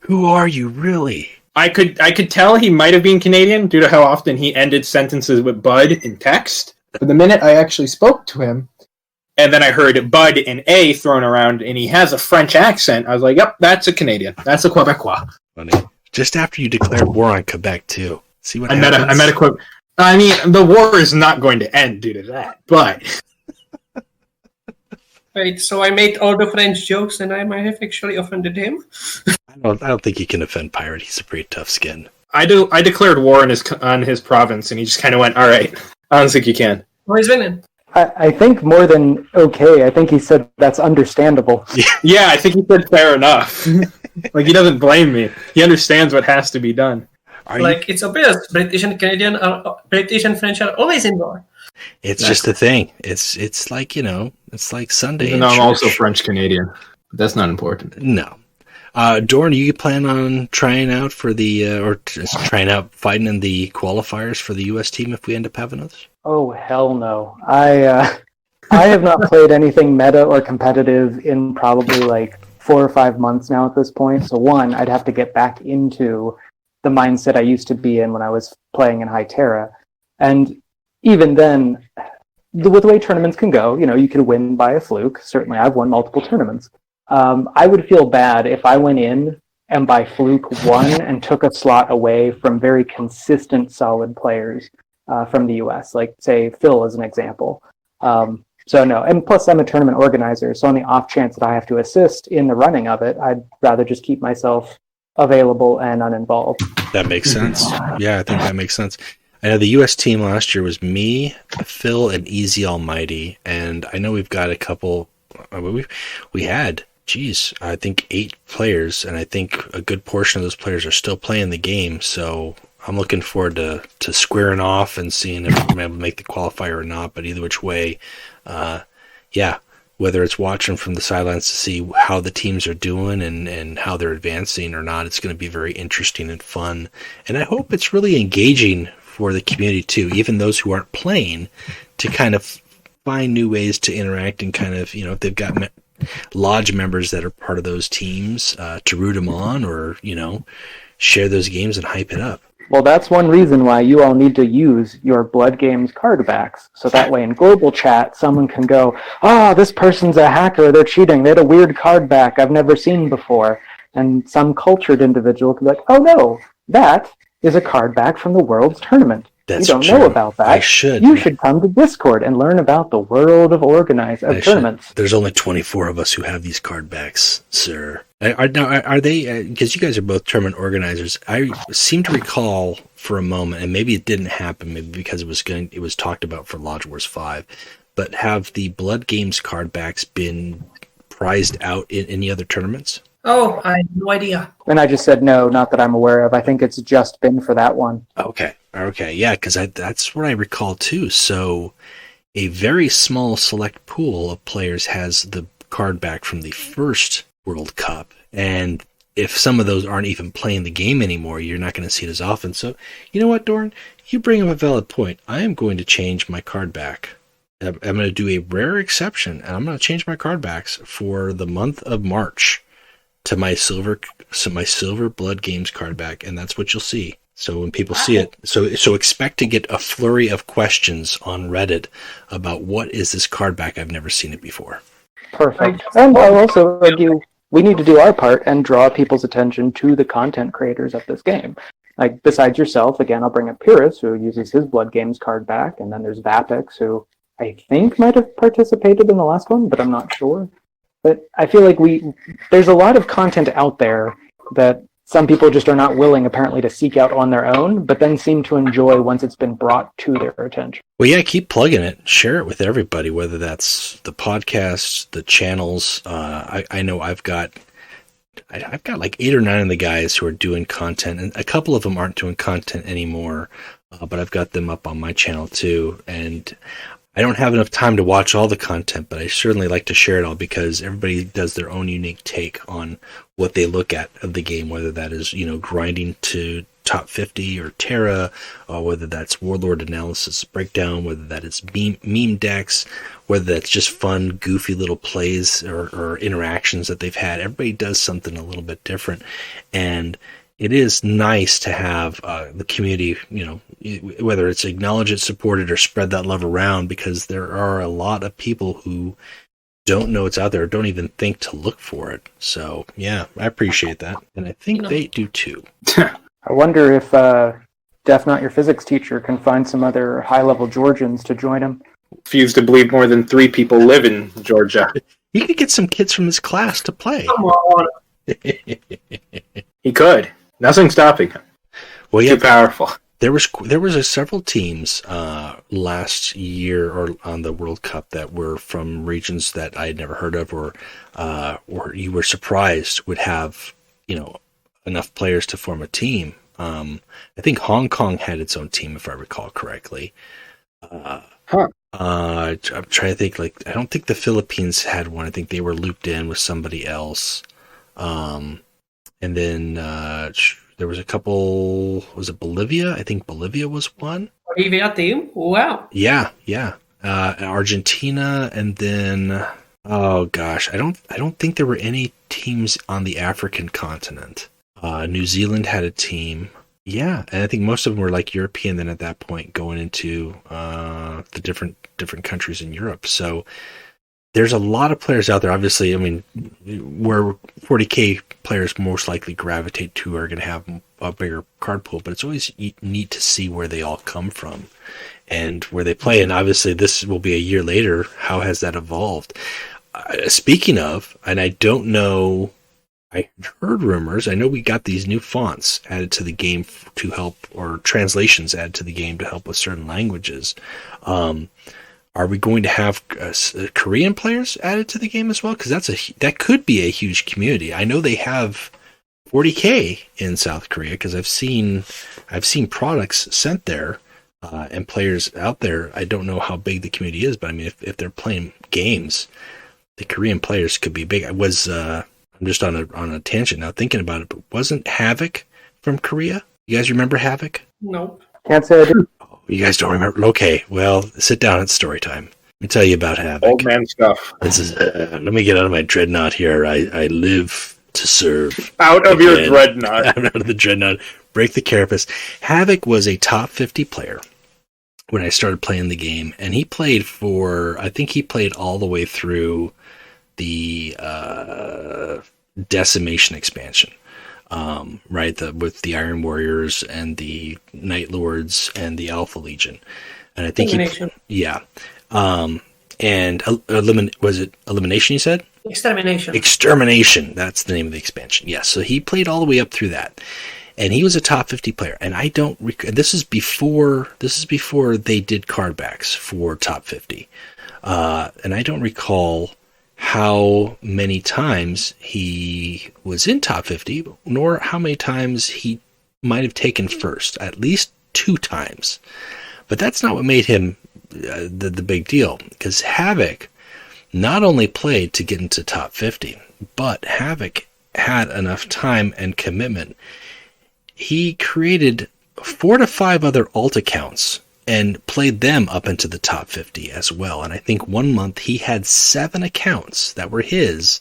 Who are you really? I could tell he might have been Canadian due to how often he ended sentences with Bud in text. But the minute I actually spoke to him, and then I heard Bud and A thrown around, and he has a French accent, I was like, yep, that's a Canadian. That's a Quebecois. Funny. Just after you declared war on Quebec, too. See what happens? I met a Quebec. I mean, the war is not going to end due to that, but... Wait, so I made all the French jokes, and I might have actually offended him? I don't think you can offend Pirate. He's a pretty tough skin. I declared war on his province, and he just kind of went, all right. I don't think you can. Well, he's winning. I think more than okay. I think he said that's understandable. Yeah, I think he said fair enough. Like, he doesn't blame me. He understands what has to be done. It's obvious. British and French are always in war. It's just a thing. It's like, it's like Sunday. Even though I'm also French Canadian. But that's not important. No. Dorn, you plan on trying out for fighting in the qualifiers for the US team if we end up having those? Oh, hell no. I have not played anything meta or competitive in probably like 4 or 5 months now at this point. So one, I'd have to get back into the mindset I used to be in when I was playing in High Terra. And even then, with the way tournaments can go, you could win by a fluke. Certainly, I've won multiple tournaments. I would feel bad if I went in and by fluke won and took a slot away from very consistent, solid players from the US, like, say, Phil as an example. So no, and plus I'm a tournament organizer, so on the off chance that I have to assist in the running of it, I'd rather just keep myself available and uninvolved. That makes sense. Yeah, I think that makes sense. I know the U.S. team last year was me, Phil, and Easy Almighty, and I know we've got a couple. We had, I think 8 players, and I think a good portion of those players are still playing the game. So I'm looking forward to squaring off and seeing if I'm able to make the qualifier or not. But either which way, whether it's watching from the sidelines to see how the teams are doing and how they're advancing or not. It's going to be very interesting and fun. And I hope it's really engaging for the community too, even those who aren't playing, to kind of find new ways to interact and kind of, if they've got lodge members that are part of those teams, to root them on or, share those games and hype it up. Well, that's one reason why you all need to use your Blood Games card backs. So that way in global chat, someone can go, this person's a hacker, they're cheating, they had a weird card back I've never seen before. And some cultured individual could be like, oh no, that is a card back from the World's Tournament. That's you don't true. know about that. I should. You should come to Discord and learn about the world of tournaments. There's only 24 of us who have these card backs, sir. Are they, because you guys are both tournament organizers, I seem to recall for a moment, and maybe it didn't happen, maybe because it was talked about for Lodge Wars 5, but have the Blood Games card backs been prized out in any other tournaments? Oh, I have no idea. And I just said no, not that I'm aware of. I think it's just been for that one. Okay, yeah, because that's what I recall too. So a very small select pool of players has the card back from the first World Cup, and if some of those aren't even playing the game anymore, you're not going to see it as often. So, you know what, Dorn? You bring up a valid point. I am going to change my card back. I'm going to do a rare exception, and I'm going to change my card backs for the month of March to my silver Blood Games card back, and that's what you'll see. So when people see it, so expect to get a flurry of questions on Reddit about what is this card back? I've never seen it before. Perfect. And I'll also argue we need to do our part and draw people's attention to the content creators of this game. Like, besides yourself, again, I'll bring up Pyrrhus, who uses his Blood Games card back, and then there's Vapix, who I think might have participated in the last one, but I'm not sure. But I feel like there's a lot of content out there that some people just are not willing, apparently, to seek out on their own, but then seem to enjoy once it's been brought to their attention. Well, yeah, keep plugging it. Share it with everybody, whether that's the podcasts, the channels. I know I've got like 8 or 9 of the guys who are doing content, and a couple of them aren't doing content anymore, but I've got them up on my channel too. And I don't have enough time to watch all the content, but I certainly like to share it all because everybody does their own unique take on what they look at of the game, whether that is, grinding to top 50 or Terra, or whether that's Warlord analysis breakdown, whether that is meme decks, whether that's just fun, goofy little plays or interactions that they've had. Everybody does something a little bit different, and it is nice to have the community, whether it's acknowledge it, support it, or spread that love around, because there are a lot of people who don't know it's out there, or don't even think to look for it. So, yeah, I appreciate that. And I think they do too. I wonder if Def Not Your Physics teacher can find some other high-level Georgians to join him. Refuse to believe more than 3 people live in Georgia. He could get some kids from his class to play. Come on. He could. Nothing's stopping him. Well, yeah, too powerful. There was several teams last year or on the World Cup that were from regions that I had never heard of, or you were surprised would have enough players to form a team. I think Hong Kong had its own team, if I recall correctly. I'm trying to think. I don't think the Philippines had one. I think they were looped in with somebody else. And then there was a couple. Was it Bolivia? I think Bolivia was one. Bolivia team? Wow. Yeah. Argentina, and then oh gosh, I don't think there were any teams on the African continent. New Zealand had a team. Yeah, and I think most of them were like European then at that point, going into the different countries in Europe. So there's a lot of players out there. Obviously, I mean, where 40K players most likely gravitate to are going to have a bigger card pool, but it's always neat to see where they all come from and where they play. And obviously, this will be a year later. How has that evolved? Speaking of, and I don't know, I heard rumors. I know we got these new fonts added to the game to help, or translations added to the game to help with certain languages. Are we going to have Korean players added to the game as well? Because that could be a huge community. I know they have 40K in South Korea because I've seen products sent there and players out there. I don't know how big the community is, but I mean, if they're playing games, the Korean players could be big. I was I'm just on a tangent now thinking about it, but wasn't Havoc from Korea? You guys remember Havoc? Nope. Can't say I do. Oh, you guys don't remember? Okay, well, sit down. It's story time. Let me tell you about Havoc. Old man stuff. This is. Let me get out of my dreadnought here. I live to serve. Out of your dreadnought. I'm out of the dreadnought. Break the carapace. Havoc was a top 50 player when I started playing the game, and he played I think he played all the way through the Decimation expansion. Right, with the Iron Warriors and the Night Lords and the Alpha Legion, and I think and was it Elimination? You said Extermination. Extermination. That's the name of the expansion. Yes, so he played all the way up through that, and he was a top 50 player. And I don't. This is before they did card backs for top 50, and I don't recall how many times he was in top 50, nor how many times he might have taken first. At least 2 times. But that's not what made him the big deal, because Havoc not only played to get into top 50, but Havoc had enough time and commitment. He created 4 to 5 other alt accounts and played them up into the top 50 as well. And I think one month he had 7 accounts that were his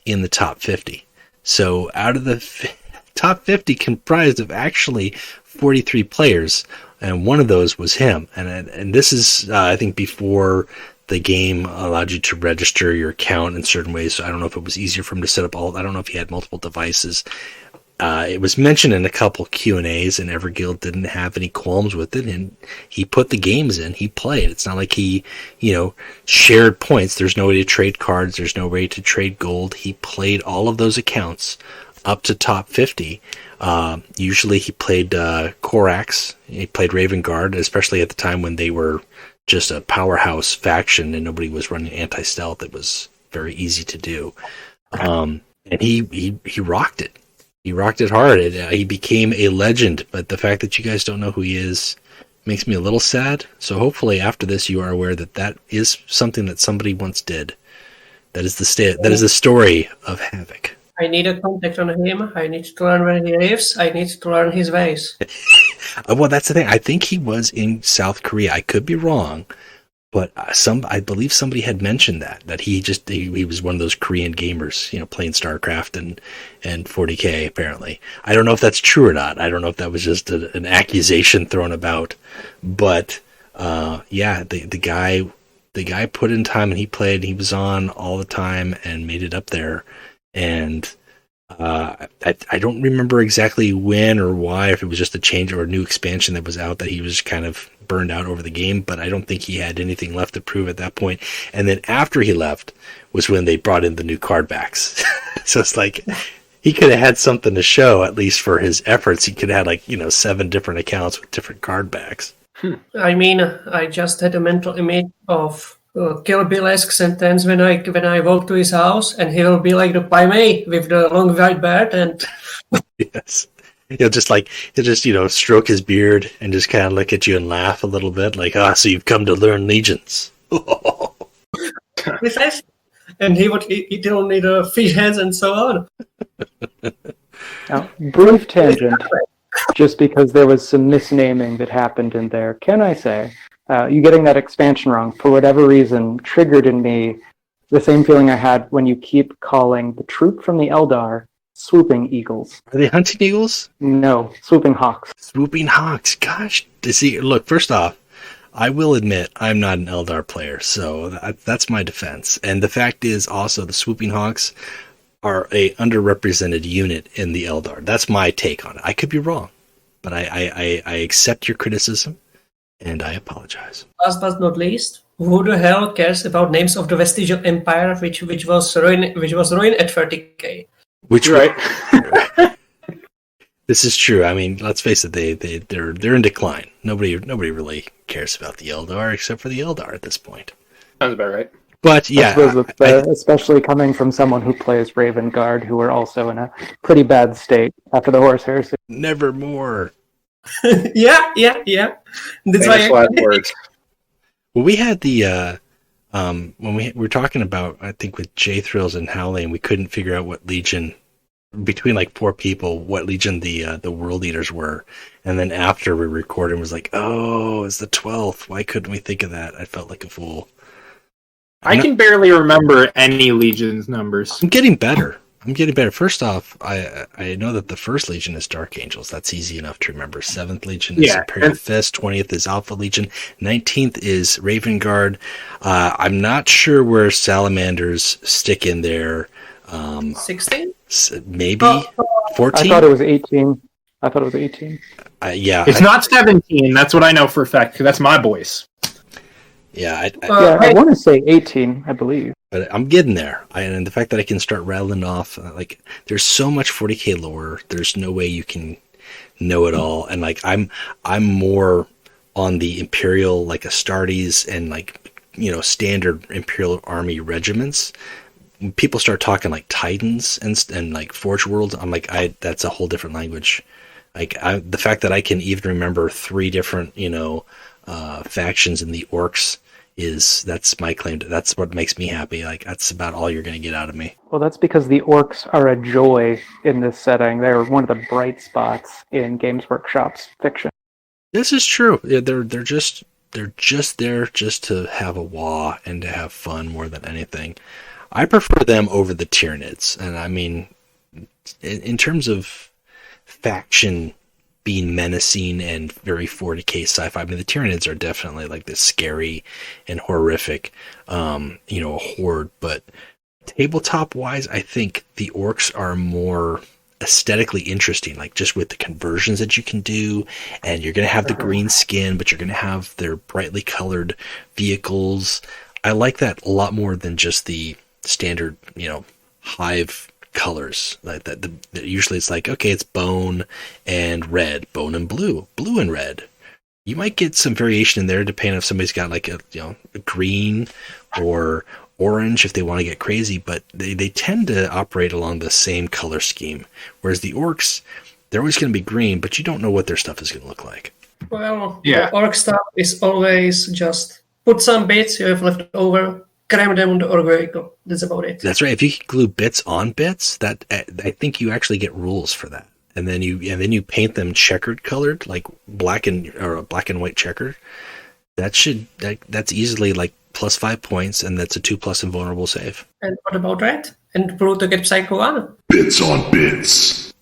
in the top 50. So out of the top 50 comprised of actually 43 players, and one of those was him. And this is, I think, before the game allowed you to register your account in certain ways. So I don't know if it was easier for him to set up I don't know if he had multiple devices. It was mentioned in a couple Q&As, and Everguild didn't have any qualms with it, and he put the games in. He played. It's not like he, shared points. There's no way to trade cards. There's no way to trade gold. He played all of those accounts up to top 50. Usually he played Korax. He played Raven Guard, especially at the time when they were just a powerhouse faction and nobody was running anti-stealth. It was very easy to do. And he rocked it. He rocked it hard. He became a legend, but the fact that you guys don't know who he is makes me a little sad. So hopefully after this you are aware that is something that somebody once did. That is the story of Havoc. I need a contact on him. I need to learn where he lives. I need to learn his ways. Well, that's the thing. I think he was in South Korea. I could be wrong, but I believe somebody had mentioned that he was one of those Korean gamers, playing StarCraft and 40K apparently. I don't know if that's true or not. I don't know if that was just an accusation thrown about, but the guy put in time and he played. He was on all the time and made it up there. And I don't remember exactly when or why, if it was just a change or a new expansion that was out that he was kind of burned out over the game, but I don't think he had anything left to prove at that point. And then after he left was when they brought in the new card backs. So it's like he could have had something to show, at least for his efforts. He could have had 7 different accounts with different card backs. I mean, I just had a mental image of Kill Bill-esque sentence when I walk to his house, and he will be like the Pai Mei with the long white beard, and yes, he'll just stroke his beard and just kind of look at you and laugh a little bit, like, so you've come to learn legions. Precisely. And he will need fish heads and so on. Now, brief tangent, just because there was some misnaming that happened in there. Can I say? You getting that expansion wrong, for whatever reason, triggered in me the same feeling I had when you keep calling the troop from the Eldar swooping eagles. Are they hunting eagles? No, swooping hawks. Swooping hawks. Gosh. Look, first off, I will admit I'm not an Eldar player, so that's my defense. And the fact is also the swooping hawks are a underrepresented unit in the Eldar. That's my take on it. I could be wrong, but I accept your criticism. And I apologize. Last but not least, who the hell cares about names of the Vestigial Empire, which was ruined at 30k? Which right? This is true. I mean, let's face it; they're in decline. Nobody really cares about the Eldar except for the Eldar at this point. Sounds about right. But yeah, especially coming from someone who plays Raven Guard, who are also in a pretty bad state after the Horus Heresy. Nevermore. yeah. That's why. Last words. Well, we had the when we were talking about, I think with J Thrills and Howling, we couldn't figure out what legion, between like 4 people, what legion the world eaters were. And then after we recorded, it was like, oh, it's the 12th. Why couldn't we think of that? I felt like a fool. I can barely remember any Legion's numbers. I'm getting better. First off, I know that the first Legion is Dark Angels. That's easy enough to remember. 7th Legion is Imperial Fist. 20th is Alpha Legion. 19th is Raven Guard. I'm not sure where Salamanders stick in there. 16? Maybe 14? I thought it was 18. Yeah. It's not 17. That's what I know for a fact, because that's my boys. Yeah, I want to say 18, I believe. But I'm getting there. And the fact that I can start rattling off, like, there's so much 40k lore. There's no way you can know it all. And like, I'm more on the Imperial, like Astartes and like, standard Imperial Army regiments. When people start talking like Titans and like Forge Worlds, I'm like, that's a whole different language. Like, the fact that I can even remember 3 different, factions in the Orcs that's my claim to, that's what makes me happy. Like, that's about all you're going to get out of me. Well, that's because the Orcs are a joy in this setting. They're one of the bright spots in Games Workshop's fiction. This is true. Yeah, they're just there just to have a wah and to have fun more than anything. I prefer them over the Tyranids, and I mean, in terms of faction being menacing and very 40k sci-fi. I mean, the Tyranids are definitely like this scary and horrific, a horde. But tabletop-wise, I think the Orcs are more aesthetically interesting, like just with the conversions that you can do, and you're going to have the green skin, but you're going to have their brightly colored vehicles. I like that a lot more than just the standard, hive colors like that. Usually it's like, okay, it's bone and red, bone and blue and red. You might get some variation in there depending if somebody's got like a green or orange if they want to get crazy, but they tend to operate along the same color scheme. Whereas the Orcs, they're always going to be green, but you don't know what their stuff is going to look like. Well, the Orc stuff is always just put some bits you have left over, cram them on the Orc vehicle. That's about it. That's right. If you can glue bits on bits, that I think you actually get rules for that. And then you paint them checkered colored, like black and white checkered. That's easily like +5 points, and that's a 2+ invulnerable save. And what about red? And blue to get Psycho 1? Bits on bits.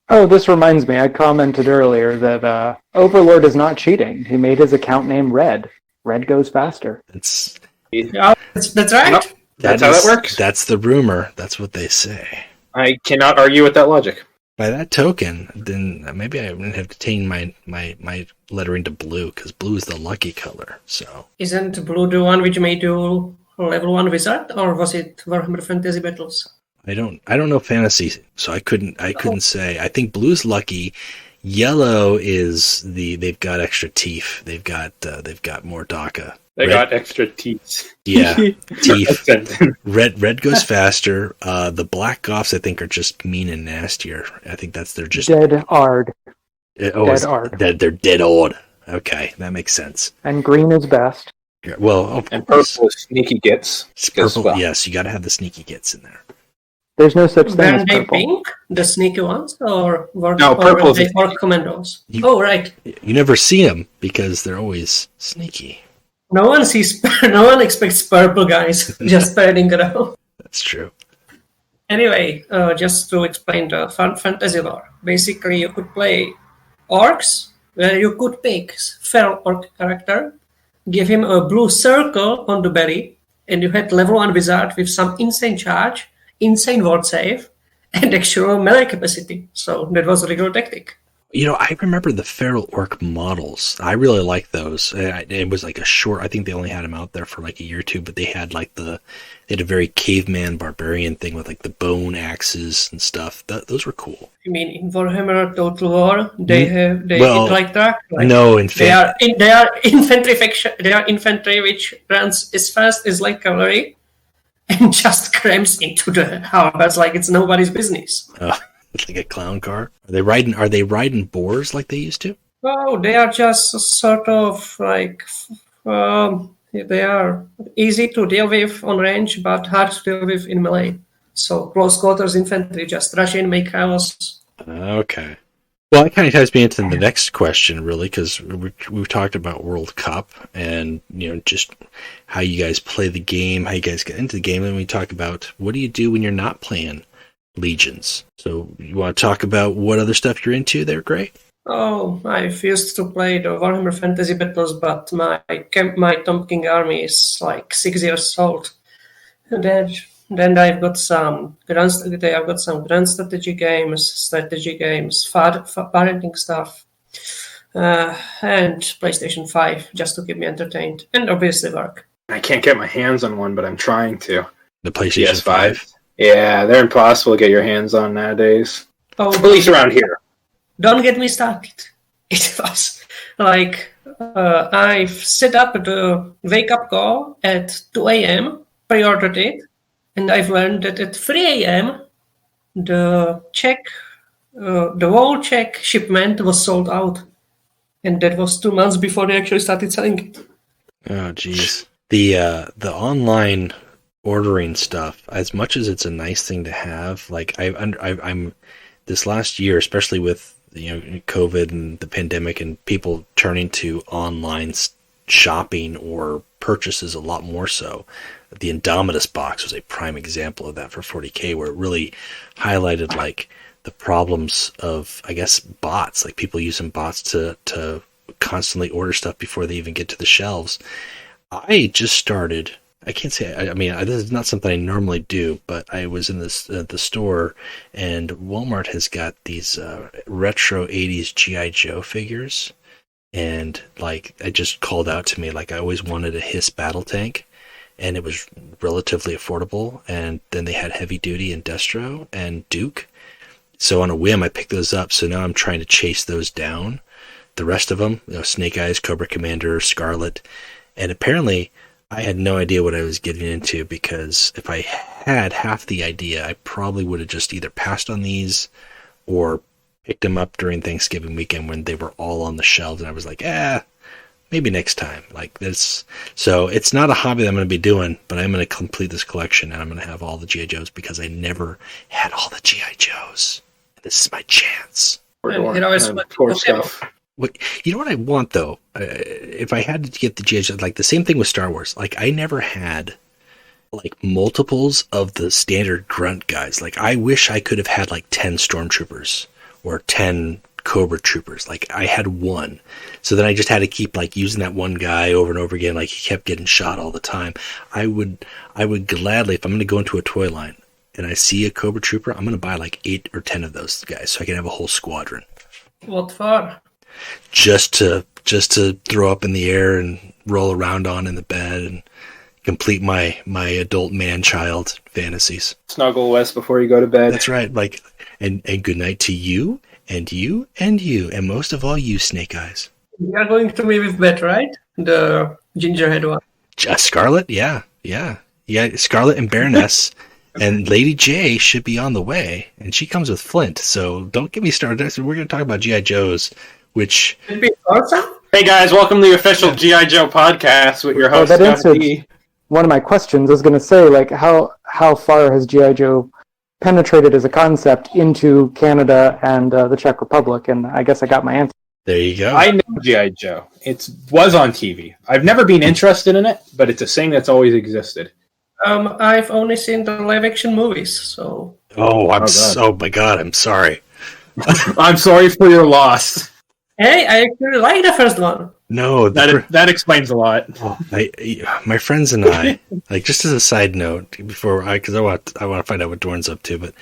Oh, this reminds me. I commented earlier that Overlord is not cheating. He made his account name Red. Red goes faster. That's right. Nope. That's how that works. That's the rumor. That's what they say. I cannot argue with that logic. By that token, then maybe I wouldn't have to change my lettering to blue, because blue is the lucky color. So isn't blue the one which made you level 1 wizard, or was it Warhammer Fantasy Battles? I don't know fantasy, so I couldn't say. I think blue's lucky. Yellow is they've got extra teeth. They've got more DACA. They got extra teeth. Yeah, teeth. Red goes faster. The Black Goths, I think, are just mean and nastier. I think they're just dead hard. Dead hard. They're dead old. Okay, that makes sense. And green is best. Yeah, well, and purple is sneaky gets. Purple, well. Yes, you got to have the sneaky gets in there. There's no such thing as purple. Pink, the sneaky ones, or purple is Orc Commandos? Right. You never see them because they're always sneaky. No one expects purple guys just spreading around. That's true. Anyway, just to explain the fantasy lore. Basically, you could play orcs, where you could pick feral orc character, give him a blue circle on the belly, and you had level 1 wizard with some insane charge, insane ward save, and actual melee capacity. So that was a regular tactic. I remember the feral orc models. I really like those. It was like a short, I think they only had them out there for like a year or two, but they had like they had a very caveman barbarian thing with like the bone axes and stuff. Those were cool. You mean in Warhammer Total War, they eat like that? No, in fact, they are infantry faction. They are infantry which runs as fast as light cavalry and just crams into the house like it's nobody's business. It's like a clown car. Are they riding boars like they used to? Oh, they are just sort of like They are easy to deal with on range, but hard to deal with in melee. So close quarters infantry just rush in, make chaos. Okay. Well, that kind of ties me into the next question, really, because we've talked about World Cup and, just how you guys play the game, how you guys get into the game, and we talk about what do you do when you're not playing Legions. So you want to talk about what other stuff you're into there, Grey? Oh, I've used to play the Warhammer Fantasy Battles, but my Tomb King army is like 6 years old. And then I've got some grand strategy games, parenting stuff, and PlayStation 5 just to keep me entertained, and obviously work. I can't get my hands on one, but I'm trying to. The PlayStation 5? Yeah, they're impossible to get your hands on nowadays. Oh, at least around here. Don't get me started. It was like I've set up the wake-up call at 2 a.m., pre-ordered it, and I've learned that at 3 a.m. the whole Czech shipment was sold out, and that was 2 months before they actually started selling it. Oh, geez. The online ordering stuff, as much as it's a nice thing to have, like I'm this last year, especially with COVID and the pandemic and people turning to online shopping or purchases a lot more so. The Indomitus box was a prime example of that for 40K, where it really highlighted like the problems of, I guess, bots, like people using bots to constantly order stuff before they even get to the shelves. I just started. I can't say. I mean, this is not something I normally do, but I was in the store, and Walmart has got these retro '80s GI Joe figures, and like it just called out to me. Like I always wanted a Hiss battle tank, and it was relatively affordable. And then they had Heavy Duty and Destro and Duke. So on a whim, I picked those up. So now I'm trying to chase those down. The rest of them, Snake Eyes, Cobra Commander, Scarlet, and apparently I had no idea what I was getting into, because if I had half the idea, I probably would have just either passed on these or picked them up during Thanksgiving weekend when they were all on the shelves, and I was like, maybe next time. Like this. So it's not a hobby that I'm going to be doing, but I'm going to complete this collection, and I'm going to have all the G.I. Joes, because I never had all the G.I. Joes. This is my chance. Poor stuff. You know what I want, though? If I had to get the G.I. Joe, like the same thing with Star Wars. Like I never had like multiples of the standard grunt guys. Like I wish I could have had like 10 stormtroopers or 10 Cobra troopers. Like I had one, so then I just had to keep like using that one guy over and over again. Like he kept getting shot all the time. I would gladly, if I'm going to go into a toy line and I see a Cobra trooper, I'm going to buy like 8 or 10 of those guys so I can have a whole squadron. What for? Just to throw up in the air and roll around on in the bed and complete my adult man-child fantasies. Snuggle West before you go to bed. That's right. Like, and good night to you, and you, and you, and most of all you, Snake Eyes. You are going to be with Bet, right? The gingerhead one. Scarlet? Yeah. Scarlet and Baroness. And Lady J should be on the way, and she comes with Flint, so don't get me started. We're going to talk about G.I. Joes, which... It'd be awesome. Hey guys, welcome to the official G.I. Joe podcast with your host, that answered Scott. One of my questions. I was going to say, like, how far has G.I. Joe penetrated as a concept into Canada and the Czech Republic? And I guess I got my answer. There you go. I know G.I. Joe. It was on TV. I've never been interested in it, but it's a thing that's always existed. I've only seen the live-action movies, so... Oh my God, I'm sorry. I'm sorry for your loss. Hey, I actually like the first one. No, that explains a lot. My friends and I, like, just as a side note, because I want to find out what Dorn's up to, but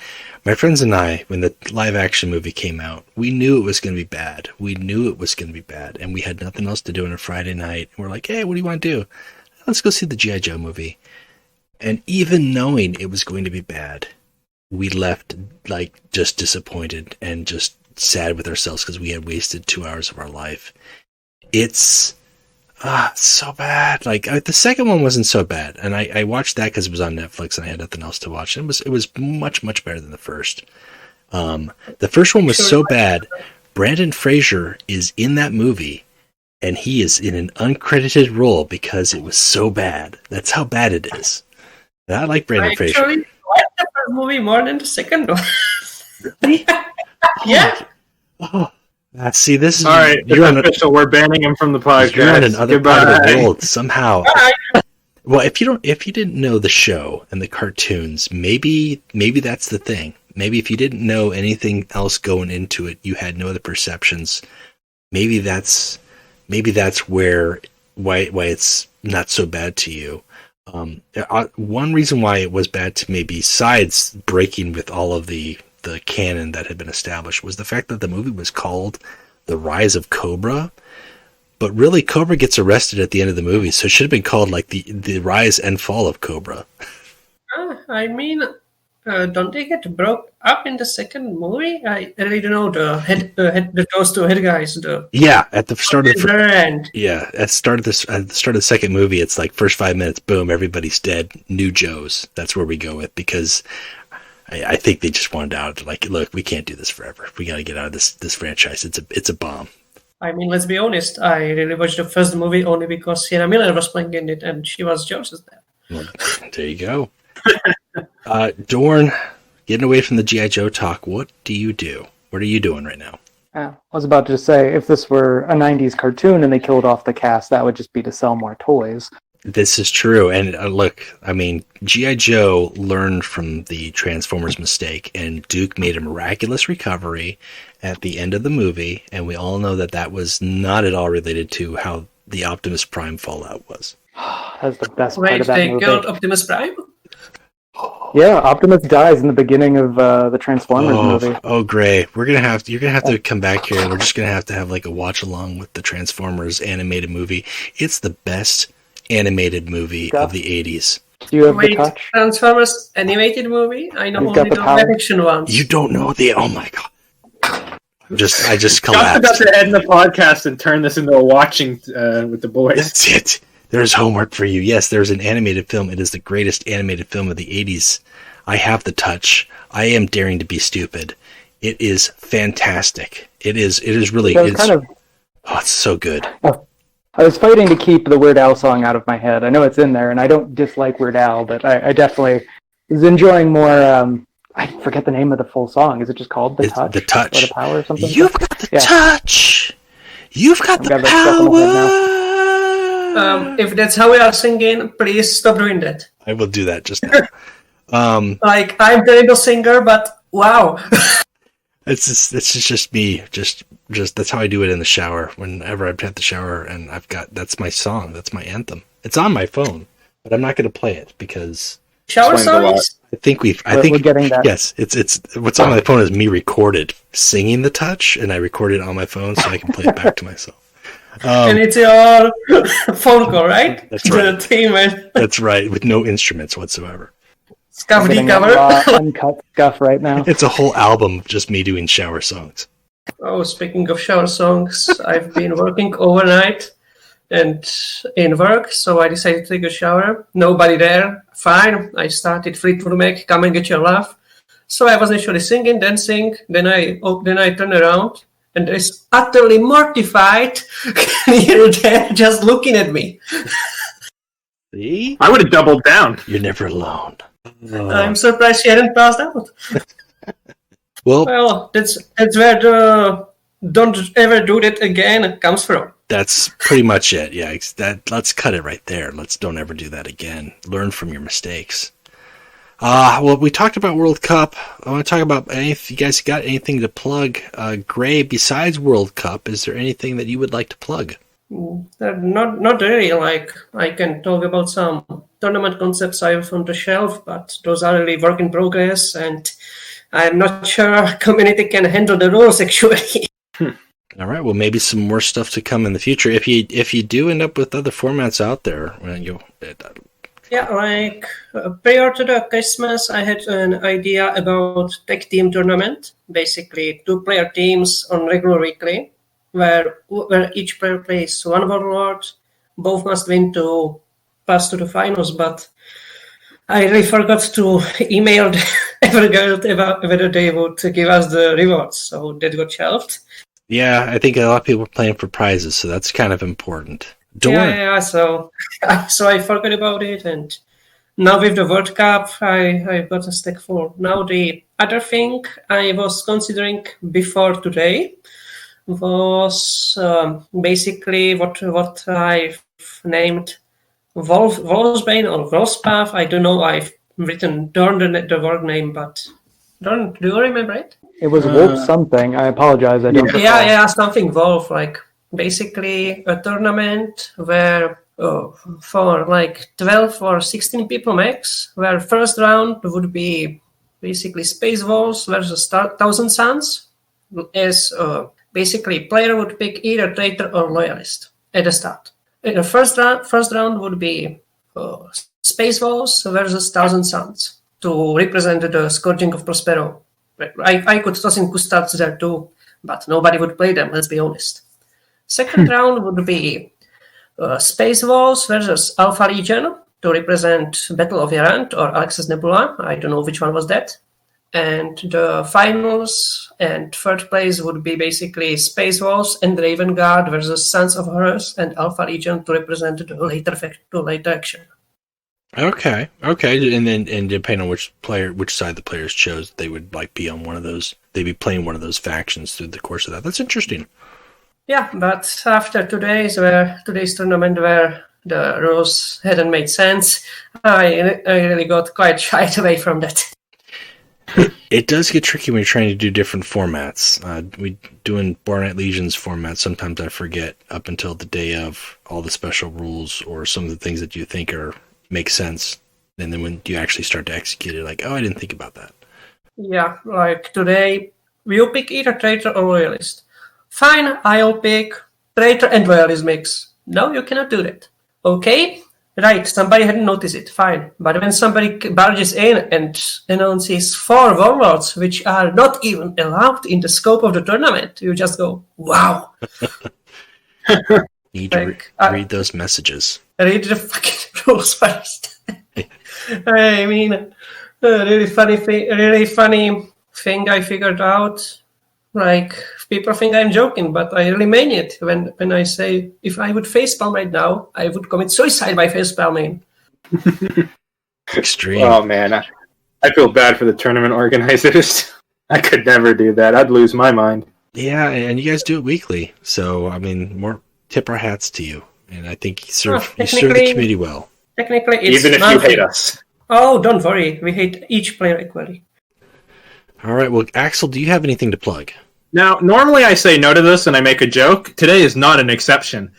my friends and I, when the live-action movie came out, we knew it was going to be bad. And we had nothing else to do on a Friday night. And we're like, hey, what do you want to do? Let's go see the G.I. Joe movie. And even knowing it was going to be bad, we left like just disappointed and just sad with ourselves because we had wasted 2 hours of our life. It's so bad. Like the second one wasn't so bad, and I watched that because it was on Netflix and I had nothing else to watch. And it was much better than the first. The first one was so bad. Brandon Fraser is in that movie, and he is in an uncredited role because it was so bad. That's how bad it is. And I like Brandon Fraser. I actually liked the first movie more than the second one. Really? Yeah. See, this is All right, you're on, official. We're banning him from the podcast. you're on another part of the Goodbye. world somehow. Well, if you didn't know the show and the cartoons, maybe that's the thing. Maybe if you didn't know anything else going into it, you had no other perceptions. Maybe that's why it's not so bad to you. One reason why it was bad to me, besides breaking with all of the canon that had been established, was the fact that the movie was called The Rise of Cobra. But really, Cobra gets arrested at the end of the movie, so it should have been called like the Rise and Fall of Cobra. I mean, don't they get broke up in the second movie? I really don't know. Those two head guys. Yeah, at the start of the end. yeah, at the start of the second movie, it's like first 5 minutes, boom, everybody's dead. New Joes. That's where we go with, because I think they just wanted out. Like, look, we can't do this forever. We got to get out of this franchise. It's a bomb. I mean, let's be honest. I really watched the first movie only because Sienna Miller was playing in it, and she was Jose's there. Well, there you go. Dorn, getting away from the G.I. Joe talk, what do you do? What are you doing right now? I was about to say, if this were a 90s cartoon and they killed off the cast, that would just be to sell more toys. This is true. And look, I mean, G.I. Joe learned from the Transformers mistake, and Duke made a miraculous recovery at the end of the movie, and we all know that was not at all related to how the Optimus Prime fallout was. That's the best part Wait, of that they movie. killed Optimus Prime? Yeah, Optimus dies in the beginning of the Transformers movie. Oh, Gray, you're gonna have to come back here, and we're just gonna have like a watch along with the Transformers animated movie. It's the best animated movie of the 80s. Do you have the touch? Transformers animated movie? I know You've only got the the power. live action ones. You don't know oh my god. I just John's collapsed. about to end the podcast and turn this into a watching with the boys. That's it. There's homework for you. Yes, there's an animated film. It is the greatest animated film of the 80s. I have the touch. I am daring to be stupid. It is fantastic. It is really. So it's so good. I was fighting to keep the Weird Al song out of my head. I know it's in there, and I don't dislike Weird Al, but I definitely was enjoying more. I forget the name of the full song. Is it just called The Touch? The Touch. Or The Power or something? You've got the touch. You've got the got that stuff in my head power. If that's how we are singing, please stop doing that. I will do that just now. Like, I'm a terrible singer, but wow. It's just me. Just that's how I do it in the shower. Whenever I'm at the shower, and that's my song. That's my anthem. It's on my phone, but I'm not going to play it because Shower Explains a lot. songs? I think we're getting that. Yes, it's what's on my phone is me recorded singing The Touch, and I record it on my phone so I can play it back to myself. And it's your phone call, right? That's right. Entertainment. That's right, with no instruments whatsoever. Scuff Getting cover. that raw, uncut stuff right now. It's a whole album of just me doing shower songs. Oh, speaking of shower songs, I've been working overnight and in work, so I decided to take a shower. Nobody there. Fine. I started Fleetwood Mac, Come and Get Your Love. So I was initially singing, dancing. Then I turned around, and there's utterly mortified clear there just looking at me. See? I would have doubled down. You're never alone. I'm surprised she hadn't passed out. Well, that's where the "don't ever do that again" comes from. that's pretty much it. Yeah, let's cut it right there. Don't ever do that again. Learn from your mistakes. Well, we talked about World Cup. I want to talk about if you guys got anything to plug. Gray, besides World Cup, is there anything that you would like to plug? Not really. Like, I can talk about some tournament concepts I have on the shelf, but those are really work in progress, and I'm not sure community can handle the rules actually. All right. Well, maybe some more stuff to come in the future. If you do end up with other formats out there, Yeah, like prior to the Christmas, I had an idea about tag team tournament. Basically, 2-player teams on regular weekly, where each player plays one warlord. Both must win to pass to the finals, but I really forgot to email Everguild about whether they would give us the rewards, so that got shelved. Yeah, I think a lot of people are playing for prizes, so that's kind of important. Dorn. Yeah. So I forgot about it, and now with the World Cup, I got a stack full. Now the other thing I was considering before today was basically what I've named Wolfsbane or Wolfspath. I don't know. I've written Dorn the word name, but Dorn, do you remember it? It was Wolf something. I apologize. I don't recall. Yeah, something Wolf, like basically a tournament where for like 12 or 16 people max, where first round would be basically Space Wolves versus Thousand Suns, as basically player would pick either traitor or loyalist at the start. In the first round would be Space Wolves versus Thousand Suns to represent the Scourging of Prospero. I could toss in Custards there too, but nobody would play them, let's be honest. Second round would be Space Wolves versus Alpha Legion to represent Battle of Yarant or Alexis Nebula. I don't know which one was that. And the finals and third place would be basically Space Wolves and Raven Guard versus Sons of Horus and Alpha Legion to represent the later action. Okay, and depending on which side the players chose, they would like be on one of those. They'd be playing one of those factions through the course of that. That's interesting. Yeah, but after today's tournament where the rules hadn't made sense, I really got quite shied away from that. It does get tricky when you're trying to do different formats. We doing Barnet Legion's format. Sometimes I forget up until the day of all the special rules or some of the things that you think make sense, and then when you actually start to execute it, like, oh, I didn't think about that. Yeah, like today, you pick either traitor or loyalist. Fine, I'll pick traitor and loyalist mix. No, you cannot do that. Okay, right, somebody hadn't noticed it, fine. But when somebody barges in and announces 4 warlords, which are not even allowed in the scope of the tournament, you just go, wow. Need to read those messages. Read the fucking rules first. I mean, a really funny thing I figured out. Like, people think I'm joking, but I really mean it when I say if I would facepalm right now, I would commit suicide by facepalming. Extreme. Oh man, I feel bad for the tournament organizers. I could never do that. I'd lose my mind. Yeah, and you guys do it weekly, so I mean, more tip our hats to you. And I think you serve the committee well. Technically, it's even if you hate us. Oh, don't worry. We hate each player equally. All right. Well, Axel, do you have anything to plug? Now, normally I say no to this and I make a joke. Today is not an exception.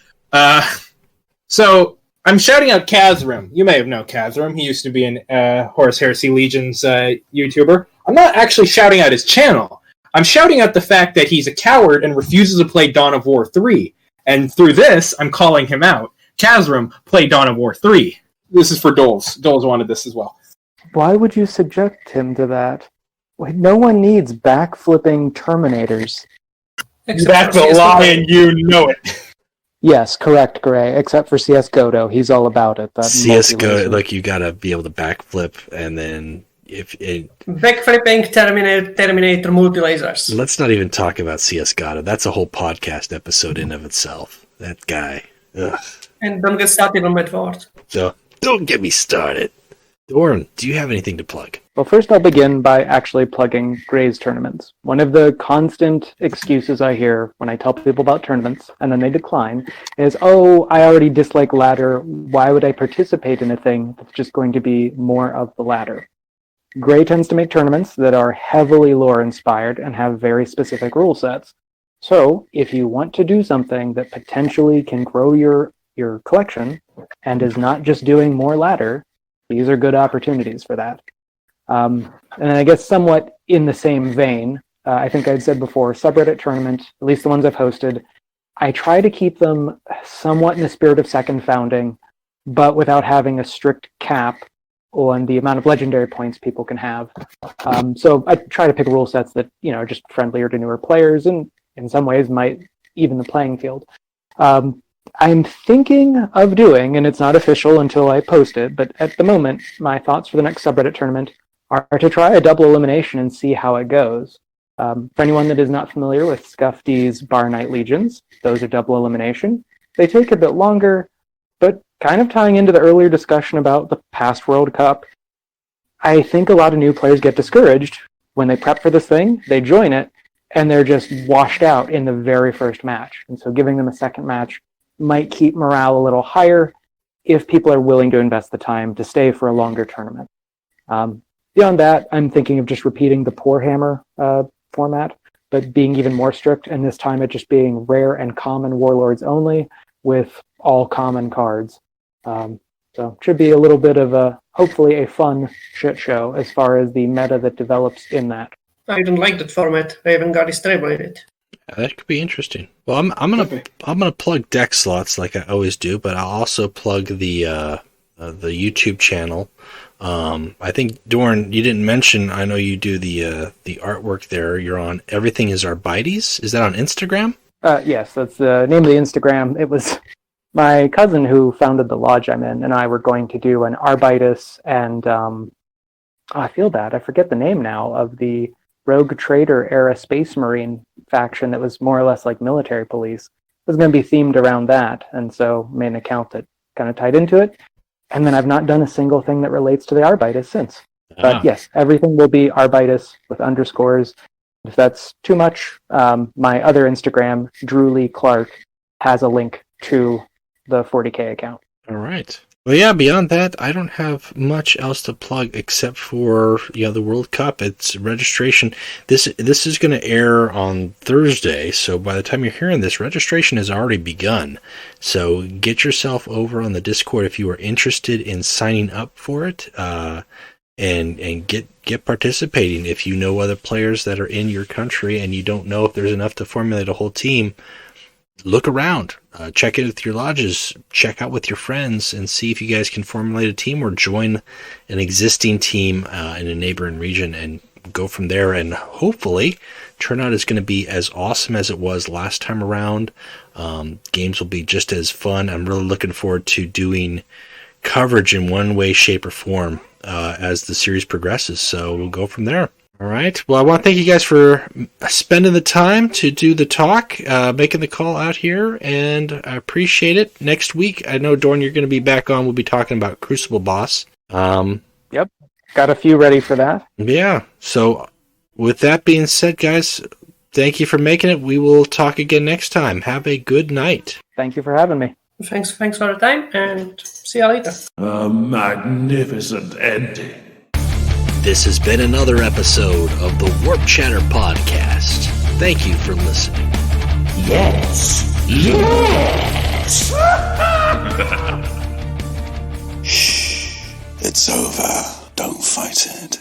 So I'm shouting out Kazrim. You may have known Kazrim. He used to be an Horus Heresy Legion's YouTuber. I'm not actually shouting out his channel. I'm shouting out the fact that he's a coward and refuses to play Dawn of War 3. And through this, I'm calling him out. Kazrim, play Dawn of War 3. This is for Doles. Doles wanted this as well. Why would you subject him to that? Wait, no one needs backflipping Terminators. That's a lie, and you know it. Yes, correct, Grey. Except for CS:GO, he's all about it. That CS:GO, like, you gotta be able to backflip, and then if it... Backflipping Terminator multi-lasers. Let's not even talk about CS:GO. That's a whole podcast episode in of itself. That guy. Ugh. And don't get started on Medford. So, don't get me started. Dorn, do you have anything to plug? Well, first I'll begin by actually plugging Grey's tournaments. One of the constant excuses I hear when I tell people about tournaments, and then they decline, is, oh, I already dislike ladder. Why would I participate in a thing that's just going to be more of the ladder? Grey tends to make tournaments that are heavily lore-inspired and have very specific rule sets. So, if you want to do something that potentially can grow your collection and is not just doing more ladder, these are good opportunities for that. And I guess somewhat in the same vein, I think I'd said before, subreddit tournament, at least the ones I've hosted, I try to keep them somewhat in the spirit of second founding, but without having a strict cap on the amount of legendary points people can have. So I try to pick rule sets that, are just friendlier to newer players and in some ways might even the playing field. I'm thinking of doing, and it's not official until I post it, but at the moment, my thoughts for the next subreddit tournament are to try a double elimination and see how it goes. For anyone that is not familiar with Scuffdy's Bar Night Legions, those are double elimination. They take a bit longer, but kind of tying into the earlier discussion about the past World Cup, I think a lot of new players get discouraged when they prep for this thing, they join it, and they're just washed out in the very first match. And so giving them a second match might keep morale a little higher if people are willing to invest the time to stay for a longer tournament. Beyond that, I'm thinking of just repeating the Poor Hammer format, but being even more strict, and this time it just being rare and common warlords only with all common cards. So it should be a little bit of hopefully a fun shit show as far as the meta that develops in that. I don't like that format. I haven't got stable in it. That could be interesting. Well, I'm gonna plug deck slots like I always do, but I'll also plug the YouTube channel. I think Dorn, you didn't mention. I know you do the artwork there. You're on Everything Is Arbites. Is that on Instagram? Yes, that's the name of the Instagram. It was my cousin who founded the lodge I'm in, and I were going to do an Arbites and I feel bad. I forget the name now of the Rogue Trader era Space Marine faction that was more or less like military police. It was going to be themed around that, and so made an account that kind of tied into it. And then I've not done a single thing that relates to the Arbites since. But yes, everything will be Arbites with underscores. If that's too much, my other Instagram, Drew Lee Clark, has a link to the 40K account. All right. Well, yeah, beyond that, I don't have much else to plug except for the World Cup. It's registration. This is going to air on Thursday, so by the time you're hearing this, registration has already begun. So get yourself over on the Discord if you are interested in signing up for it, and get participating. If you know other players that are in your country and you don't know if there's enough to formulate a whole team, look around, check it with your lodges, check out with your friends, and see if you guys can formulate a team or join an existing team in a neighboring region and go from there. And hopefully, turnout is going to be as awesome as it was last time around. Games will be just as fun. I'm really looking forward to doing coverage in one way, shape, or form as the series progresses. So we'll go from there. All right. Well, I want to thank you guys for spending the time to do the talk, making the call out here, and I appreciate it. Next week, I know, Dorn, you're going to be back on. We'll be talking about Crucible Boss. Yep. Got a few ready for that. Yeah. So with that being said, guys, thank you for making it. We will talk again next time. Have a good night. Thank you for having me. Thanks for the time, and see you later. A magnificent ending. This has been another episode of the Warp Chatter Podcast. Thank you for listening. Yes. Shh. It's over. Don't fight it.